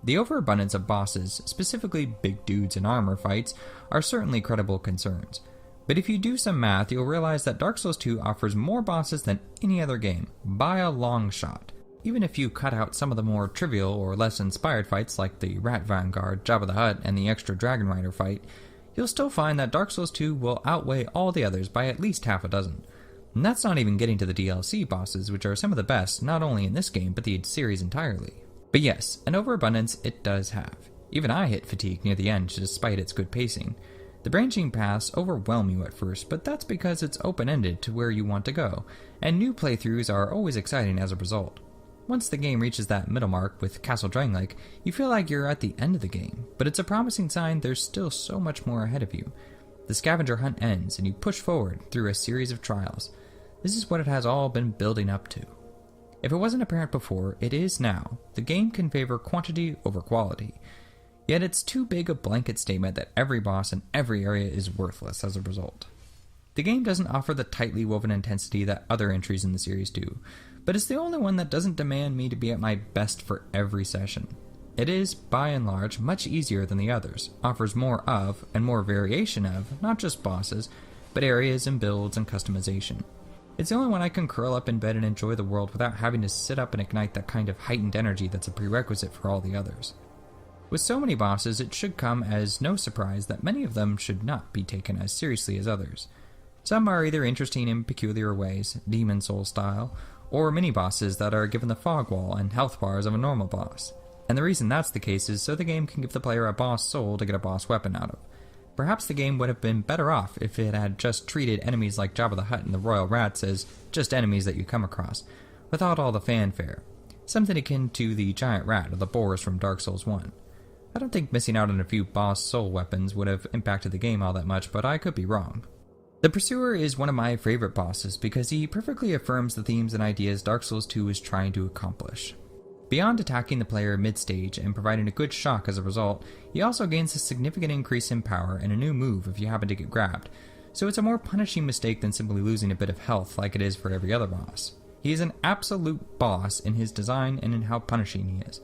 The overabundance of bosses, specifically big dudes in armor fights, are certainly credible concerns. But if you do some math, you'll realize that Dark Souls 2 offers more bosses than any other game, by a long shot. Even if you cut out some of the more trivial or less inspired fights like the Rat Vanguard, Jabba the Hutt, and the extra Dragon Rider fight, you'll still find that Dark Souls 2 will outweigh all the others by at least half a dozen. And that's not even getting to the DLC bosses, which are some of the best, not only in this game, but the series entirely. But yes, an overabundance it does have. Even I hit fatigue near the end, despite its good pacing. The branching paths overwhelm you at first, but that's because it's open-ended to where you want to go, and new playthroughs are always exciting as a result. Once the game reaches that middle mark with Castle Drangleic, you feel like you're at the end of the game, but it's a promising sign there's still so much more ahead of you. The scavenger hunt ends, and you push forward through a series of trials. This is what it has all been building up to. If it wasn't apparent before, it is now. The game can favor quantity over quality. Yet it's too big a blanket statement that every boss in every area is worthless as a result. The game doesn't offer the tightly woven intensity that other entries in the series do, but it's the only one that doesn't demand me to be at my best for every session. It is, by and large, much easier than the others, offers more of, and more variation of, not just bosses, but areas and builds and customization. It's the only one I can curl up in bed and enjoy the world without having to sit up and ignite that kind of heightened energy that's a prerequisite for all the others. With so many bosses, it should come as no surprise that many of them should not be taken as seriously as others. Some are either interesting in peculiar ways, Demon Soul style, or mini-bosses that are given the fog wall and health bars of a normal boss. And the reason that's the case is so the game can give the player a boss soul to get a boss weapon out of. Perhaps the game would have been better off if it had just treated enemies like Jabba the Hutt and the Royal Rats as just enemies that you come across, without all the fanfare. Something akin to the giant rat or the boars from Dark Souls 1. I don't think missing out on a few boss soul weapons would have impacted the game all that much, but I could be wrong. The Pursuer is one of my favorite bosses because he perfectly affirms the themes and ideas Dark Souls 2 is trying to accomplish. Beyond attacking the player mid-stage and providing a good shock as a result, he also gains a significant increase in power and a new move if you happen to get grabbed, so it's a more punishing mistake than simply losing a bit of health like it is for every other boss. He is an absolute boss in his design and in how punishing he is.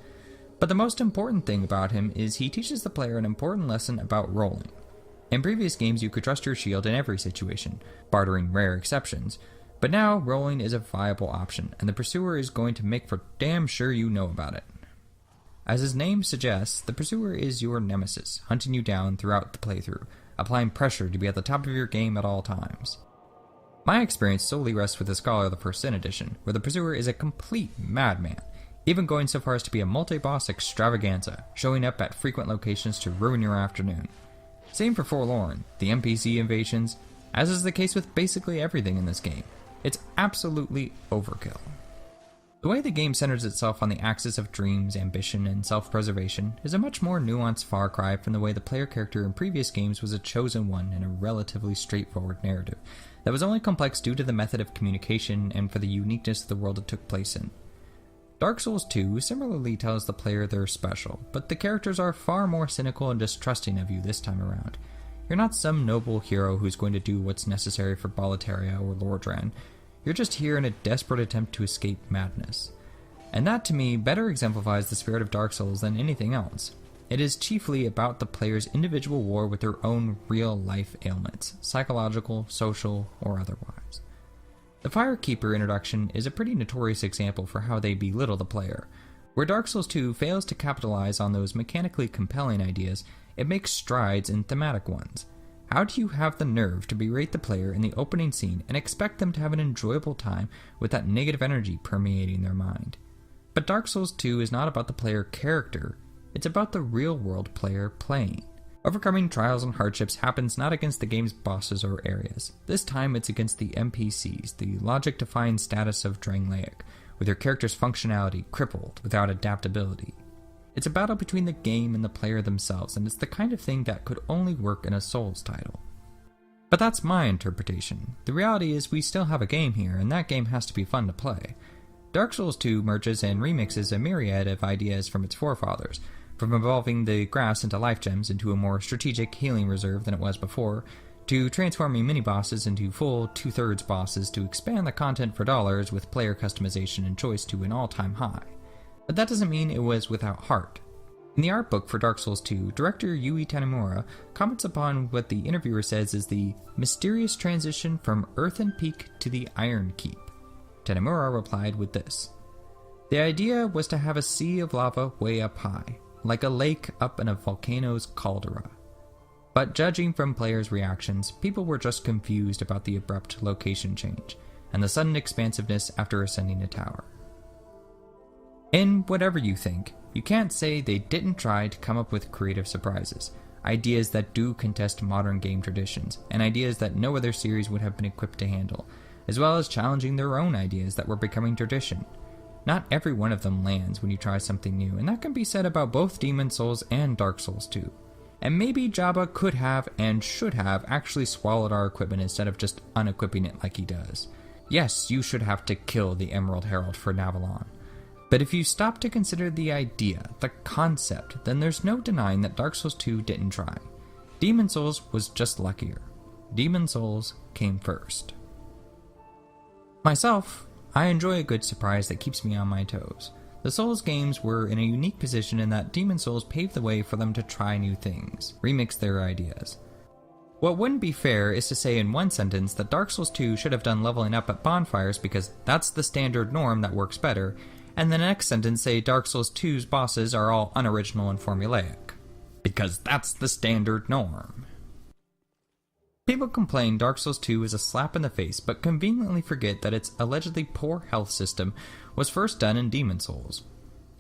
But the most important thing about him is he teaches the player an important lesson about rolling. In previous games you could trust your shield in every situation, bartering rare exceptions, but now rolling is a viable option, and the Pursuer is going to make for damn sure you know about it. As his name suggests, the Pursuer is your nemesis, hunting you down throughout the playthrough, applying pressure to be at the top of your game at all times. My experience solely rests with the Scholar of the First Sin edition, where the Pursuer is a complete madman. even going so far as to be a multi-boss extravaganza, showing up at frequent locations to ruin your afternoon. Same for Forlorn, the NPC invasions, as is the case with basically everything in this game. It's absolutely overkill. The way the game centers itself on the axis of dreams, ambition, and self-preservation is a much more nuanced far cry from the way the player character in previous games was a chosen one in a relatively straightforward narrative that was only complex due to the method of communication and for the uniqueness of the world it took place in. Dark Souls 2 similarly tells the player they're special, but the characters are far more cynical and distrusting of you this time around. You're not some noble hero who's going to do what's necessary for Boletaria or Lordran. You're just here in a desperate attempt to escape madness. And that, to me, better exemplifies the spirit of Dark Souls than anything else. It is chiefly about the player's individual war with their own real-life ailments, psychological, social, or otherwise. The Firekeeper introduction is a pretty notorious example for how they belittle the player. Where Dark Souls 2 fails to capitalize on those mechanically compelling ideas, it makes strides in thematic ones. How do you have the nerve to berate the player in the opening scene and expect them to have an enjoyable time with that negative energy permeating their mind? But Dark Souls 2 is not about the player character, it's about the real-world player playing. Overcoming trials and hardships happens not against the game's bosses or areas. This time it's against the NPCs, the logic-defying status of Drangleic, with their character's functionality crippled without adaptability. It's a battle between the game and the player themselves, and it's the kind of thing that could only work in a Souls title. But that's my interpretation. The reality is we still have a game here, and that game has to be fun to play. Dark Souls 2 merges and remixes a myriad of ideas from its forefathers, from evolving the grass into life gems into a more strategic healing reserve than it was before, to transforming mini-bosses into full two-thirds bosses to expand the content for dollars with player customization and choice to an all-time high. But that doesn't mean it was without heart. In the art book for Dark Souls 2, director Yui Tanemura comments upon what the interviewer says is the mysterious transition from Earthen Peak to the Iron Keep. Tanemura replied with this: "The idea was to have a sea of lava way up high, like a lake up in a volcano's caldera. But judging from players' reactions, people were just confused about the abrupt location change, and the sudden expansiveness after ascending a tower." And whatever you think, you can't say they didn't try to come up with creative surprises, ideas that do contest modern game traditions, and ideas that no other series would have been equipped to handle, as well as challenging their own ideas that were becoming tradition. Not every one of them lands when you try something new, and that can be said about both Demon's Souls and Dark Souls 2. And maybe Jabba could have and should have actually swallowed our equipment instead of just unequipping it like he does. Yes, you should have to kill the Emerald Herald for Navalon. But if you stop to consider the idea, the concept, then there's no denying that Dark Souls 2 didn't try. Demon's Souls was just luckier. Demon's Souls came first. Myself, I enjoy a good surprise that keeps me on my toes. The Souls games were in a unique position in that Demon's Souls paved the way for them to try new things, remix their ideas. What wouldn't be fair is to say in one sentence that Dark Souls 2 should have done leveling up at bonfires because that's the standard norm that works better, and the next sentence say Dark Souls 2's bosses are all unoriginal and formulaic, because that's the standard norm. People complain Dark Souls 2 is a slap in the face, but conveniently forget that its allegedly poor health system was first done in Demon's Souls.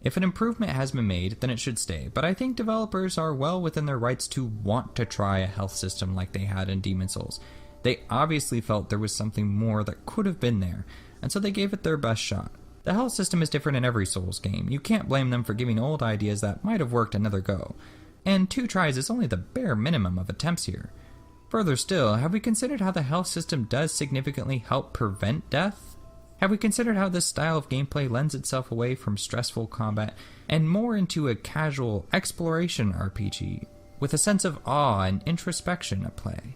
If an improvement has been made, then it should stay, but I think developers are well within their rights to want to try a health system like they had in Demon's Souls. They obviously felt there was something more that could have been there, and so they gave it their best shot. The health system is different in every Souls game. You can't blame them for giving old ideas that might have worked another go. And 2 tries is only the bare minimum of attempts here. Further still, have we considered how the health system does significantly help prevent death? Have we considered how this style of gameplay lends itself away from stressful combat and more into a casual exploration RPG with a sense of awe and introspection at play?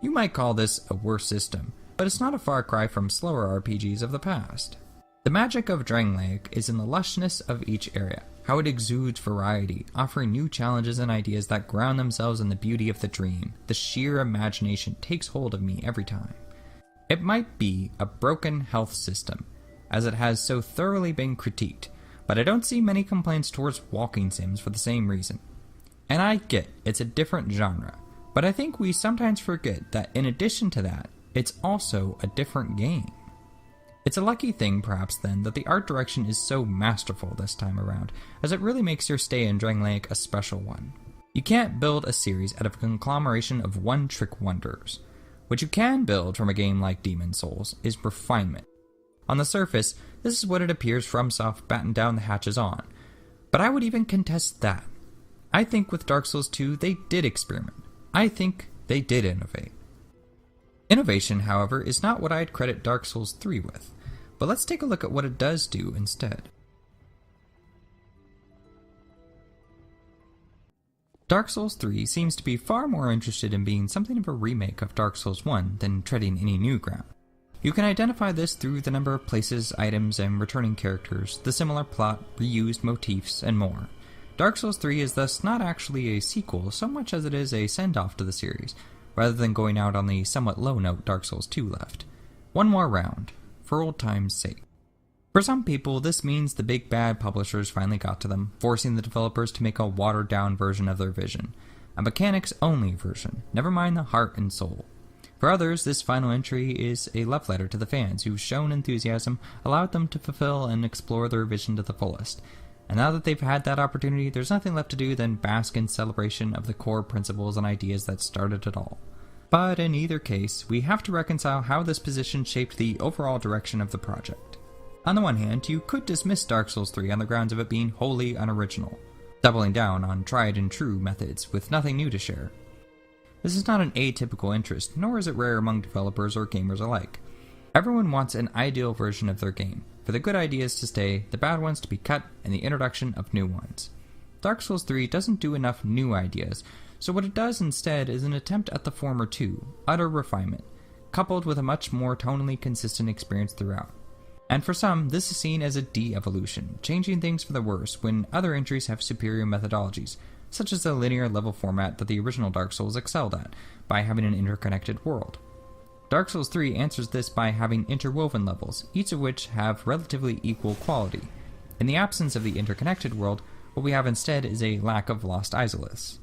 You might call this a worse system, but it's not a far cry from slower RPGs of the past. The magic of Drangleic is in the lushness of each area, how it exudes variety, offering new challenges and ideas that ground themselves in the beauty of the dream. The sheer imagination takes hold of me every time. It might be a broken health system, as it has so thoroughly been critiqued, but I don't see many complaints towards walking sims for the same reason. And I get it's a different genre, but I think we sometimes forget that in addition to that, it's also a different game. It's a lucky thing, perhaps then, that the art direction is so masterful this time around, as it really makes your stay in Drangleic a special one. You can't build a series out of a conglomeration of one-trick wonders. What you can build from a game like Demon's Souls is refinement. On the surface, this is what it appears FromSoft battened down the hatches on, but I would even contest that. I think with Dark Souls 2 they did experiment. I think they did innovate. Innovation, however, is not what I'd credit Dark Souls 3 with, but let's take a look at what it does do instead. Dark Souls 3 seems to be far more interested in being something of a remake of Dark Souls 1 than treading any new ground. You can identify this through the number of places, items, and returning characters, the similar plot, reused motifs, and more. Dark Souls 3 is thus not actually a sequel so much as it is a send-off to the series, rather than going out on the somewhat low note Dark Souls 2 left. One more round, for old time's sake. For some people, this means the big bad publishers finally got to them, forcing the developers to make a watered-down version of their vision. A mechanics-only version, never mind the heart and soul. For others, this final entry is a love letter to the fans who've shown enthusiasm, allowed them to fulfill and explore their vision to the fullest. And now that they've had that opportunity, there's nothing left to do than bask in celebration of the core principles and ideas that started it all. But in either case, we have to reconcile how this position shaped the overall direction of the project. On the one hand, you could dismiss Dark Souls 3 on the grounds of it being wholly unoriginal, doubling down on tried and true methods with nothing new to share. This is not an atypical interest, nor is it rare among developers or gamers alike. Everyone wants an ideal version of their game, for the good ideas to stay, the bad ones to be cut, and the introduction of new ones. Dark Souls 3 doesn't do enough new ideas, so what it does instead is an attempt at the former two, utter refinement, coupled with a much more tonally consistent experience throughout. And for some, this is seen as a de-evolution, changing things for the worse when other entries have superior methodologies, such as the linear level format that the original Dark Souls excelled at, by having an interconnected world. Dark Souls 3 answers this by having interwoven levels, each of which have relatively equal quality. In the absence of the interconnected world, what we have instead is a lack of lost isolates.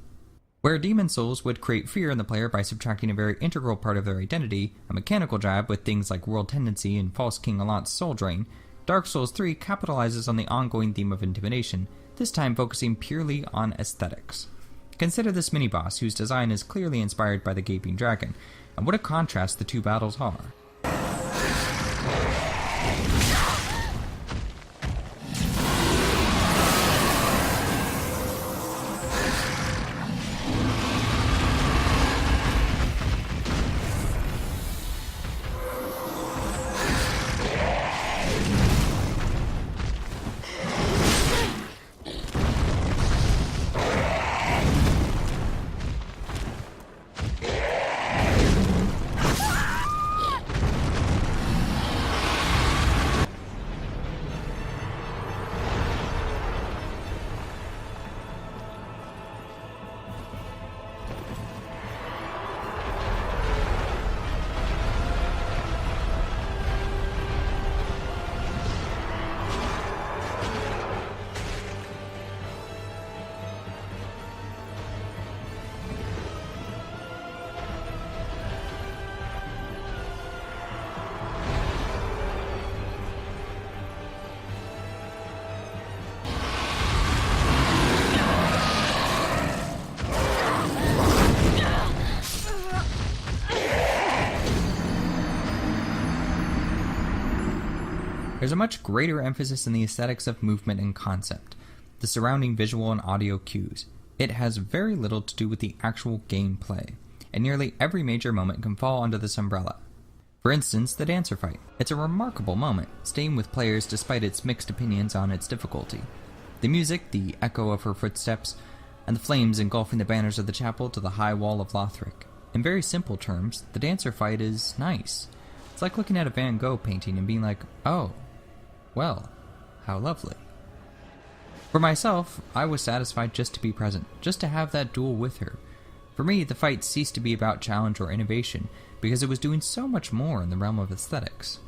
Where Demon's Souls would create fear in the player by subtracting a very integral part of their identity, a mechanical jab with things like world tendency and false King Alant's soul drain, Dark Souls 3 capitalizes on the ongoing theme of intimidation, this time focusing purely on aesthetics. Consider this mini-boss whose design is clearly inspired by the Gaping Dragon, and what a contrast the two battles are. There's a much greater emphasis in the aesthetics of movement and concept, the surrounding visual and audio cues. It has very little to do with the actual gameplay, and nearly every major moment can fall under this umbrella. For instance, the dancer fight. It's a remarkable moment, staying with players despite its mixed opinions on its difficulty. The music, the echo of her footsteps, and the flames engulfing the banners of the chapel to the high wall of Lothric. In very simple terms, the dancer fight is nice. It's like looking at a Van Gogh painting and being like, oh, well, how lovely. For myself, I was satisfied just to be present, just to have that duel with her. For me, the fight ceased to be about challenge or innovation, because it was doing so much more in the realm of aesthetics.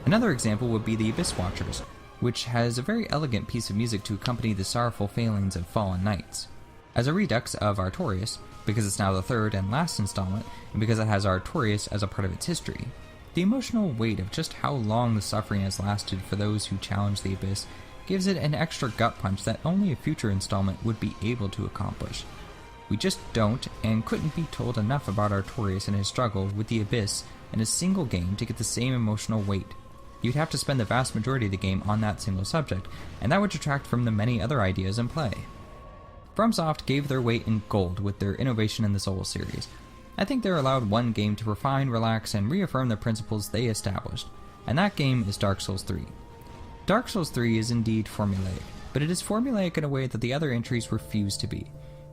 Another example would be the Abyss Watchers, which has a very elegant piece of music to accompany the sorrowful failings of fallen knights. As a redux of Artorias, because it's now the third and last installment, and because it has Artorias as a part of its history, the emotional weight of just how long the suffering has lasted for those who challenge the Abyss gives it an extra gut punch that only a future installment would be able to accomplish. We just don't and couldn't be told enough about Artorias and his struggle with the Abyss in a single game to get the same emotional weight. You'd have to spend the vast majority of the game on that single subject, and that would detract from the many other ideas in play. FromSoft gave their weight in gold with their innovation in the Souls series. I think they're allowed one game to refine, relax, and reaffirm the principles they established, and that game is Dark Souls 3. Dark Souls 3 is indeed formulaic, but it is formulaic in a way that the other entries refuse to be.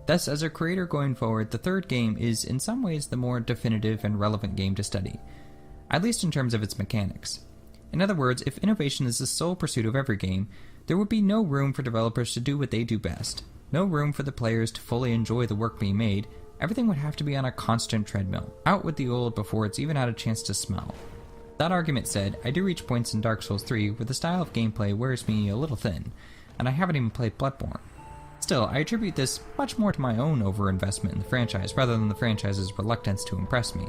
Thus, as a creator going forward, the third game is in some ways the more definitive and relevant game to study, at least in terms of its mechanics. In other words, if innovation is the sole pursuit of every game, there would be no room for developers to do what they do best. No room for the players to fully enjoy the work being made. Everything would have to be on a constant treadmill, out with the old before it's even had a chance to smell. That argument said, I do reach points in Dark Souls 3 where the style of gameplay wears me a little thin, and I haven't even played Bloodborne. Still, I attribute this much more to my own overinvestment in the franchise rather than the franchise's reluctance to impress me.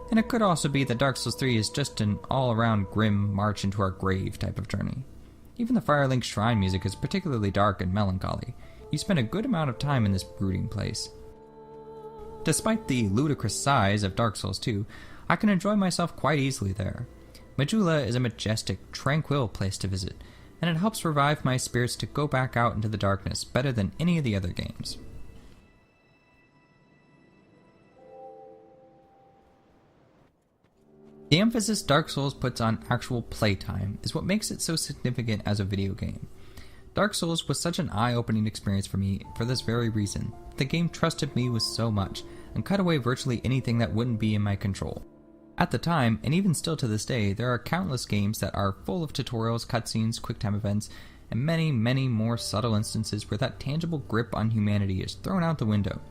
And it could also be that Dark Souls 3 is just an all-around grim march into our grave type of journey. Even the Firelink Shrine music is particularly dark and melancholy. You spend a good amount of time in this brooding place. Despite the ludicrous size of Dark Souls 2, I can enjoy myself quite easily there. Majula is a majestic, tranquil place to visit, and it helps revive my spirits to go back out into the darkness better than any of the other games. The emphasis Dark Souls puts on actual playtime is what makes it so significant as a video game. Dark Souls was such an eye-opening experience for me for this very reason. The game trusted me with so much, and cut away virtually anything that wouldn't be in my control. At the time, and even still to this day, there are countless games that are full of tutorials, cutscenes, QuickTime events, and many, many more subtle instances where that tangible grip on humanity is thrown out the window.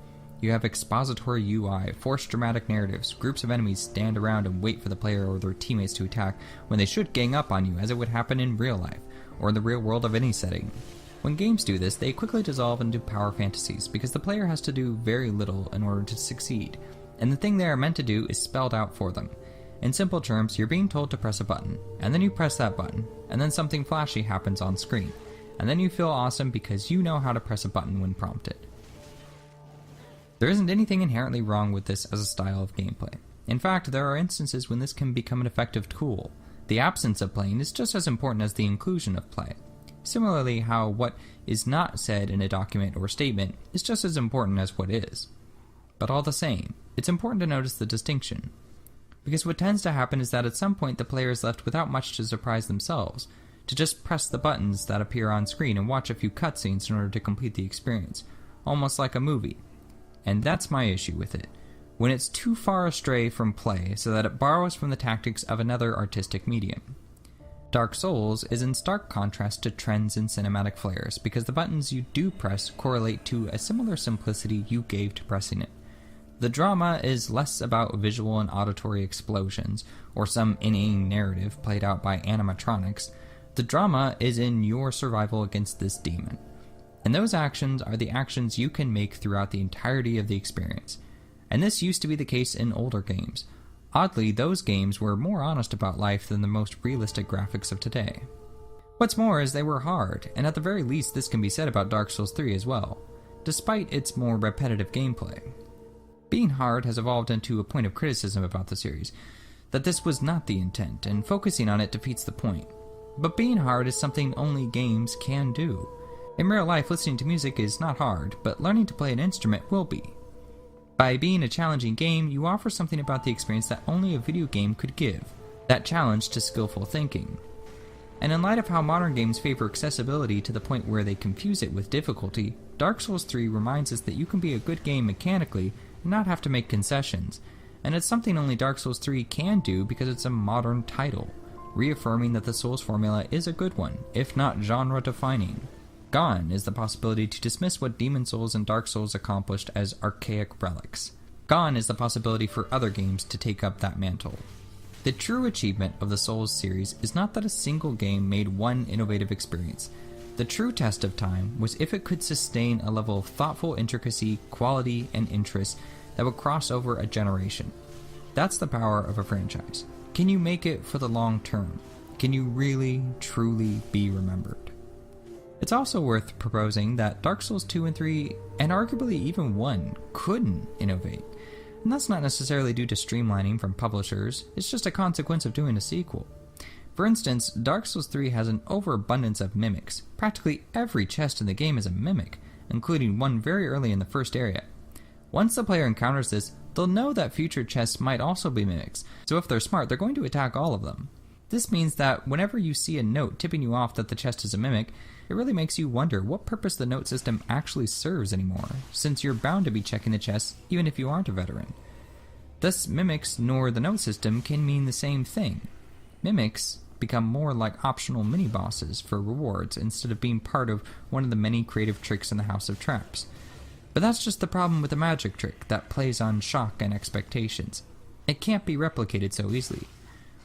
You have expository UI, forced dramatic narratives, groups of enemies stand around and wait for the player or their teammates to attack when they should gang up on you as it would happen in real life, or in the real world of any setting. When games do this, they quickly dissolve into power fantasies because the player has to do very little in order to succeed, and the thing they are meant to do is spelled out for them. In simple terms, you're being told to press a button, and then you press that button, and then something flashy happens on screen, and then you feel awesome because you know how to press a button when prompted. There isn't anything inherently wrong with this as a style of gameplay. In fact, there are instances when this can become an effective tool. The absence of playing is just as important as the inclusion of play. Similarly, how what is not said in a document or statement is just as important as what is. But all the same, it's important to notice the distinction. Because what tends to happen is that at some point the player is left without much to surprise themselves, to just press the buttons that appear on screen and watch a few cutscenes in order to complete the experience, almost like a movie. And that's my issue with it, when it's too far astray from play so that it borrows from the tactics of another artistic medium. Dark Souls is in stark contrast to trends in cinematic flares because the buttons you do press correlate to a similar simplicity you gave to pressing it. The drama is less about visual and auditory explosions, or some inane narrative played out by animatronics. The drama is in your survival against this demon. And those actions are the actions you can make throughout the entirety of the experience. And this used to be the case in older games. Oddly, those games were more honest about life than the most realistic graphics of today. What's more is they were hard, and at the very least this can be said about Dark Souls 3 as well, despite its more repetitive gameplay. Being hard has evolved into a point of criticism about the series, that this was not the intent, and focusing on it defeats the point. But being hard is something only games can do. In real life, listening to music is not hard, but learning to play an instrument will be. By being a challenging game, you offer something about the experience that only a video game could give, that challenge to skillful thinking. And in light of how modern games favor accessibility to the point where they confuse it with difficulty, Dark Souls 3 reminds us that you can be a good game mechanically and not have to make concessions, and it's something only Dark Souls 3 can do because it's a modern title, reaffirming that the Souls formula is a good one, if not genre-defining. Gone is the possibility to dismiss what Demon Souls and Dark Souls accomplished as archaic relics. Gone is the possibility for other games to take up that mantle. The true achievement of the Souls series is not that a single game made one innovative experience. The true test of time was if it could sustain a level of thoughtful intricacy, quality, and interest that would cross over a generation. That's the power of a franchise. Can you make it for the long term? Can you really, truly be remembered? It's also worth proposing that Dark Souls 2 and 3, and arguably even 1, couldn't innovate. And that's not necessarily due to streamlining from publishers, it's just a consequence of doing a sequel. For instance, Dark Souls 3 has an overabundance of mimics. Practically every chest in the game is a mimic, including one very early in the first area. Once the player encounters this, they'll know that future chests might also be mimics, so if they're smart, they're going to attack all of them. This means that whenever you see a note tipping you off that the chest is a mimic, it really makes you wonder what purpose the note system actually serves anymore, since you're bound to be checking the chests even if you aren't a veteran. Thus, mimics nor the note system can mean the same thing. Mimics become more like optional mini-bosses for rewards instead of being part of one of the many creative tricks in the House of Traps. But that's just the problem with a magic trick that plays on shock and expectations. It can't be replicated so easily.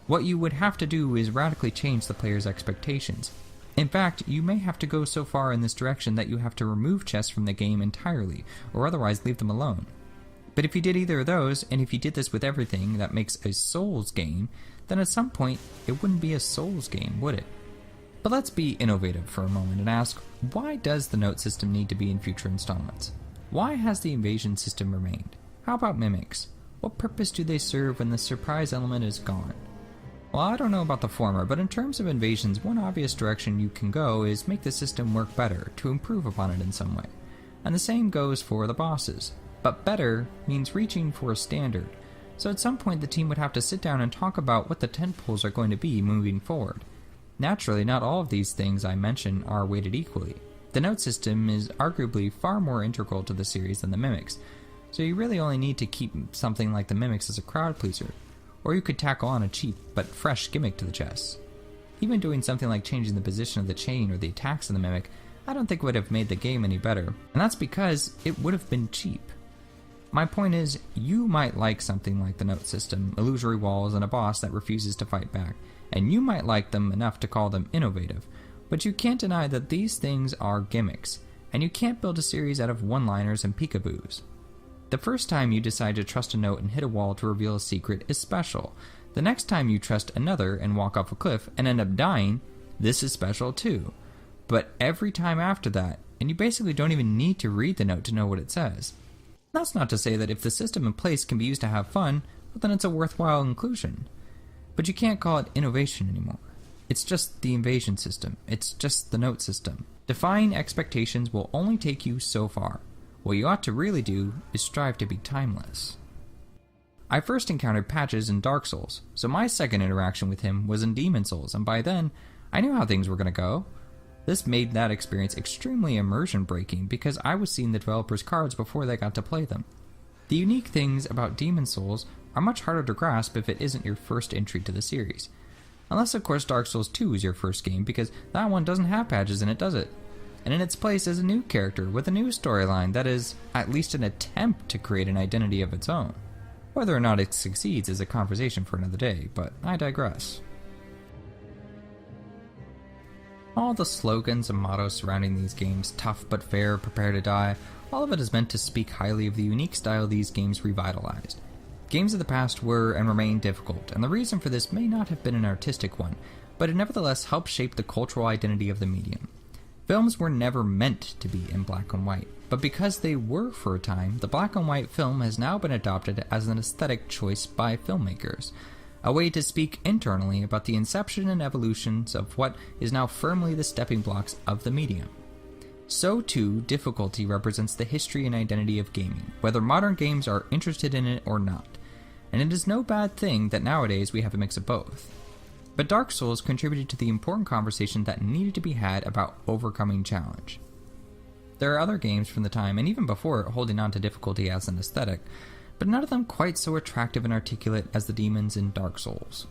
What you would have to do is radically change the player's expectations. In fact, you may have to go so far in this direction that you have to remove chests from the game entirely, or otherwise leave them alone. But if you did either of those, and if you did this with everything that makes a Souls game, then at some point, it wouldn't be a Souls game, would it? But let's be innovative for a moment and ask, why does the note system need to be in future installments? Why has the invasion system remained? How about mimics? What purpose do they serve when the surprise element is gone? Well, I don't know about the former, but in terms of invasions, one obvious direction you can go is make the system work better, to improve upon it in some way. And the same goes for the bosses. But better means reaching for a standard. So at some point the team would have to sit down and talk about what the tentpoles are going to be moving forward. Naturally, not all of these things I mention are weighted equally. The note system is arguably far more integral to the series than the mimics, so you really only need to keep something like the mimics as a crowd pleaser. Or you could tackle on a cheap but fresh gimmick to the chess. Even doing something like changing the position of the chain or the attacks in the mimic, I don't think would have made the game any better, and that's because it would have been cheap. My point is, you might like something like the note system, illusory walls, and a boss that refuses to fight back, and you might like them enough to call them innovative, but you can't deny that these things are gimmicks, and you can't build a series out of one-liners and peekaboos. The first time you decide to trust a note and hit a wall to reveal a secret is special. The next time you trust another and walk off a cliff and end up dying, this is special too. But every time after that, and you basically don't even need to read the note to know what it says. That's not to say that if the system in place can be used to have fun, well, then it's a worthwhile inclusion. But you can't call it innovation anymore. It's just the invasion system. It's just the note system. Defying expectations will only take you so far. What you ought to really do is strive to be timeless. I first encountered Patches in Dark Souls, so my second interaction with him was in Demon Souls, and by then, I knew how things were going to go. This made that experience extremely immersion-breaking because I was seeing the developers' cards before they got to play them. The unique things about Demon Souls are much harder to grasp if it isn't your first entry to the series. Unless, of course, Dark Souls 2 is your first game, because that one doesn't have Patches in it, does it? And in its place is a new character with a new storyline that is at least an attempt to create an identity of its own. Whether or not it succeeds is a conversation for another day, but I digress. All the slogans and mottos surrounding these games, tough but fair, prepare to die, all of it is meant to speak highly of the unique style these games revitalized. Games of the past were and remain difficult, and the reason for this may not have been an artistic one, but it nevertheless helped shape the cultural identity of the medium. Films were never meant to be in black and white, but because they were for a time, the black and white film has now been adopted as an aesthetic choice by filmmakers, a way to speak internally about the inception and evolutions of what is now firmly the stepping blocks of the medium. So too, difficulty represents the history and identity of gaming, whether modern games are interested in it or not, and it is no bad thing that nowadays we have a mix of both. But Dark Souls contributed to the important conversation that needed to be had about overcoming challenge. There are other games from the time, and even before it, holding on to difficulty as an aesthetic, but none of them quite so attractive and articulate as the demons in Dark Souls.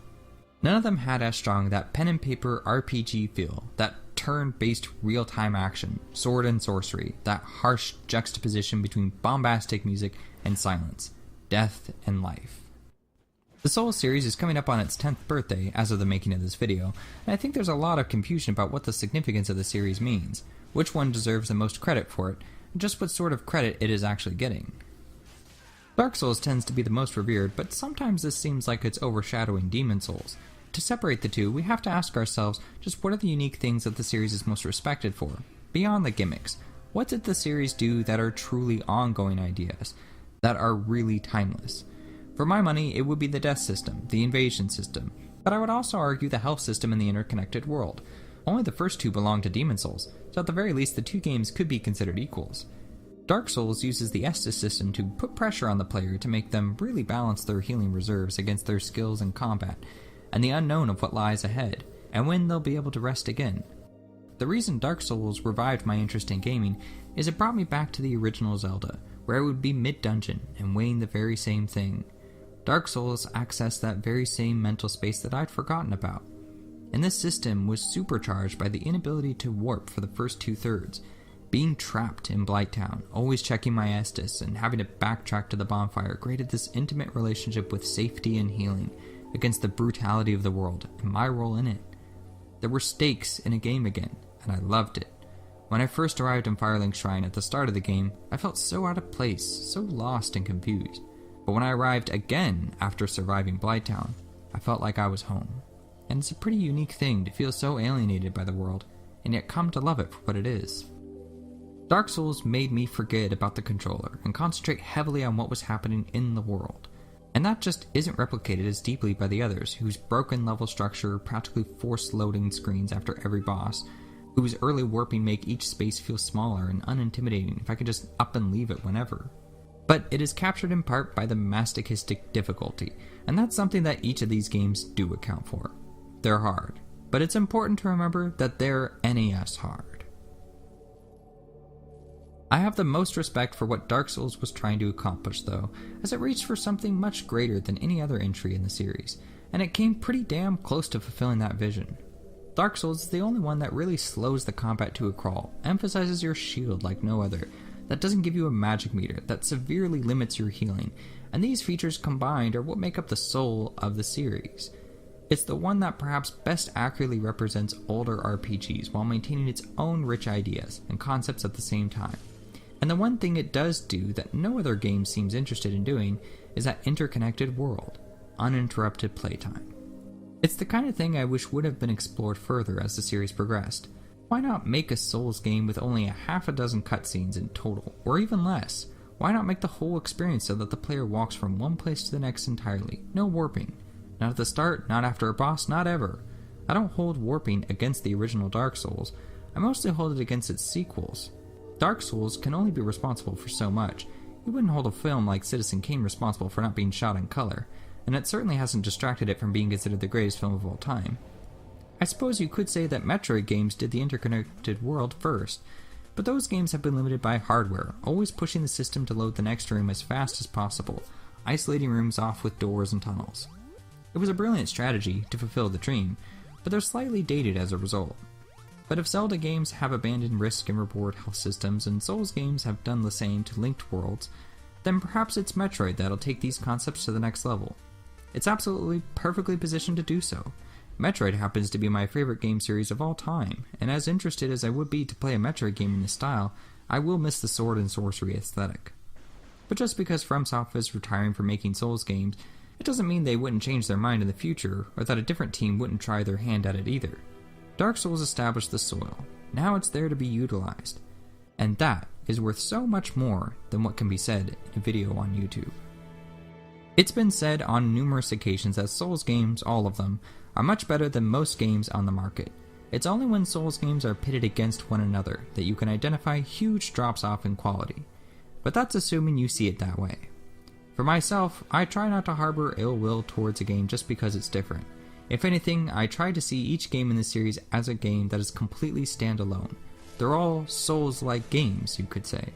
None of them had as strong that pen and paper RPG feel, that turn-based real-time action, sword and sorcery, that harsh juxtaposition between bombastic music and silence, death and life. The Souls series is coming up on its 10th birthday as of the making of this video, and I think there's a lot of confusion about what the significance of the series means, which one deserves the most credit for it, and just what sort of credit it is actually getting. Dark Souls tends to be the most revered, but sometimes this seems like it's overshadowing Demon Souls. To separate the two, we have to ask ourselves just what are the unique things that the series is most respected for, beyond the gimmicks. What did the series do that are truly ongoing ideas, that are really timeless? For my money, it would be the death system, the invasion system, but I would also argue the health system in the interconnected world. Only the first two belong to Demon Souls, so at the very least the two games could be considered equals. Dark Souls uses the Estus system to put pressure on the player to make them really balance their healing reserves against their skills in combat, and the unknown of what lies ahead, and when they'll be able to rest again. The reason Dark Souls revived my interest in gaming is it brought me back to the original Zelda, where I would be mid-dungeon and weighing the very same thing. Dark Souls accessed that very same mental space that I'd forgotten about. And this system was supercharged by the inability to warp for the first 2/3. Being trapped in Blighttown, always checking my Estus, and having to backtrack to the bonfire created this intimate relationship with safety and healing against the brutality of the world and my role in it. There were stakes in a game again, and I loved it. When I first arrived in Firelink Shrine at the start of the game, I felt so out of place, so lost and confused. But when I arrived again after surviving Blighttown, I felt like I was home. And it's a pretty unique thing to feel so alienated by the world, and yet come to love it for what it is. Dark Souls made me forget about the controller and concentrate heavily on what was happening in the world. And that just isn't replicated as deeply by the others, whose broken level structure practically forced loading screens after every boss, whose early warping make each space feel smaller and unintimidating if I could just up and leave it whenever. But it is captured in part by the masochistic difficulty, and that's something that each of these games do account for. They're hard, but it's important to remember that they're NES hard. I have the most respect for what Dark Souls was trying to accomplish though, as it reached for something much greater than any other entry in the series, and it came pretty damn close to fulfilling that vision. Dark Souls is the only one that really slows the combat to a crawl, emphasizes your shield like no other, that doesn't give you a magic meter, that severely limits your healing, and these features combined are what make up the soul of the series. It's the one that perhaps best accurately represents older RPGs while maintaining its own rich ideas and concepts at the same time. And the one thing it does do that no other game seems interested in doing is that interconnected world, uninterrupted playtime. It's the kind of thing I wish would have been explored further as the series progressed. Why not make a Souls game with only a half a dozen cutscenes in total, or even less? Why not make the whole experience so that the player walks from one place to the next entirely? No warping. Not at the start, not after a boss, not ever. I don't hold warping against the original Dark Souls. I mostly hold it against its sequels. Dark Souls can only be responsible for so much. You wouldn't hold a film like Citizen Kane responsible for not being shot in color, and it certainly hasn't distracted it from being considered the greatest film of all time. I suppose you could say that Metroid games did the interconnected world first, but those games have been limited by hardware, always pushing the system to load the next room as fast as possible, isolating rooms off with doors and tunnels. It was a brilliant strategy to fulfill the dream, but they're slightly dated as a result. But if Zelda games have abandoned risk and reward health systems, and Souls games have done the same to linked worlds, then perhaps it's Metroid that'll take these concepts to the next level. It's absolutely perfectly positioned to do so. Metroid happens to be my favorite game series of all time, and as interested as I would be to play a Metroid game in this style, I will miss the sword and sorcery aesthetic. But just because FromSoft is retiring from making Souls games, it doesn't mean they wouldn't change their mind in the future, or that a different team wouldn't try their hand at it either. Dark Souls established the soil. Now it's there to be utilized. And that is worth so much more than what can be said in a video on YouTube. It's been said on numerous occasions that Souls games, all of them, are much better than most games on the market. It's only when Souls games are pitted against one another that you can identify huge drops off in quality. But that's assuming you see it that way. For myself, I try not to harbor ill will towards a game just because it's different. If anything, I try to see each game in the series as a game that is completely standalone. They're all Souls-like games, you could say.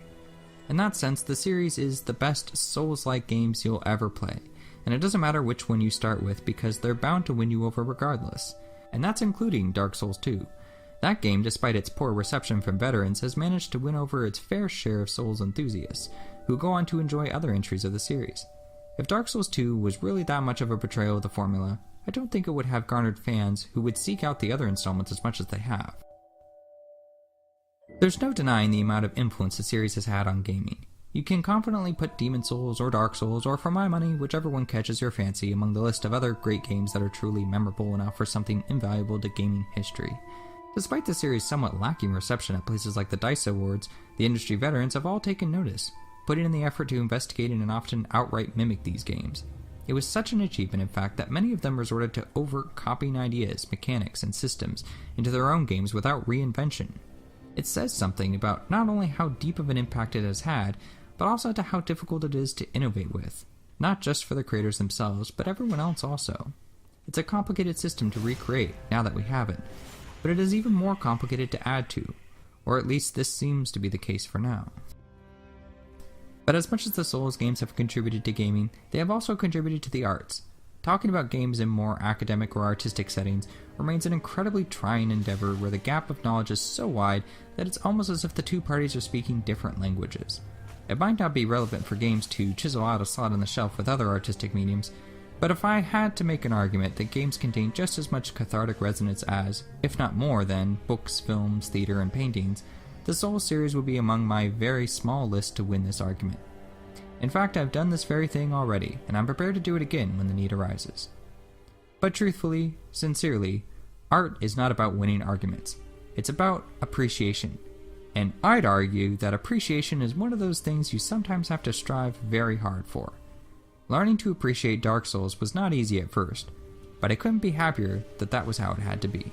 In that sense, the series is the best Souls-like games you'll ever play, and it doesn't matter which one you start with because they're bound to win you over regardless. And that's including Dark Souls 2. That game, despite its poor reception from veterans, has managed to win over its fair share of Souls enthusiasts, who go on to enjoy other entries of the series. If Dark Souls 2 was really that much of a betrayal of the formula, I don't think it would have garnered fans who would seek out the other installments as much as they have. There's no denying the amount of influence the series has had on gaming. You can confidently put Demon Souls or Dark Souls, or for my money, whichever one catches your fancy, among the list of other great games that are truly memorable enough for something invaluable to gaming history. Despite the series' somewhat lacking reception at places like the DICE Awards, the industry veterans have all taken notice, putting in the effort to investigate and often outright mimic these games. It was such an achievement, in fact, that many of them resorted to overt copying ideas, mechanics, and systems into their own games without reinvention. It says something about not only how deep of an impact it has had, but also to how difficult it is to innovate with, not just for the creators themselves, but everyone else also. It's a complicated system to recreate, now that we have it, but it is even more complicated to add to, or at least this seems to be the case for now. But as much as the Souls games have contributed to gaming, they have also contributed to the arts. Talking about games in more academic or artistic settings remains an incredibly trying endeavor where the gap of knowledge is so wide that it's almost as if the two parties are speaking different languages. It might not be relevant for games to chisel out a slot on the shelf with other artistic mediums, but if I had to make an argument that games contain just as much cathartic resonance as, if not more than, books, films, theater, and paintings, the Souls series would be among my very small list to win this argument. In fact, I've done this very thing already, and I'm prepared to do it again when the need arises. But truthfully, sincerely, art is not about winning arguments. It's about appreciation. And I'd argue that appreciation is one of those things you sometimes have to strive very hard for. Learning to appreciate Dark Souls was not easy at first, but I couldn't be happier that that was how it had to be.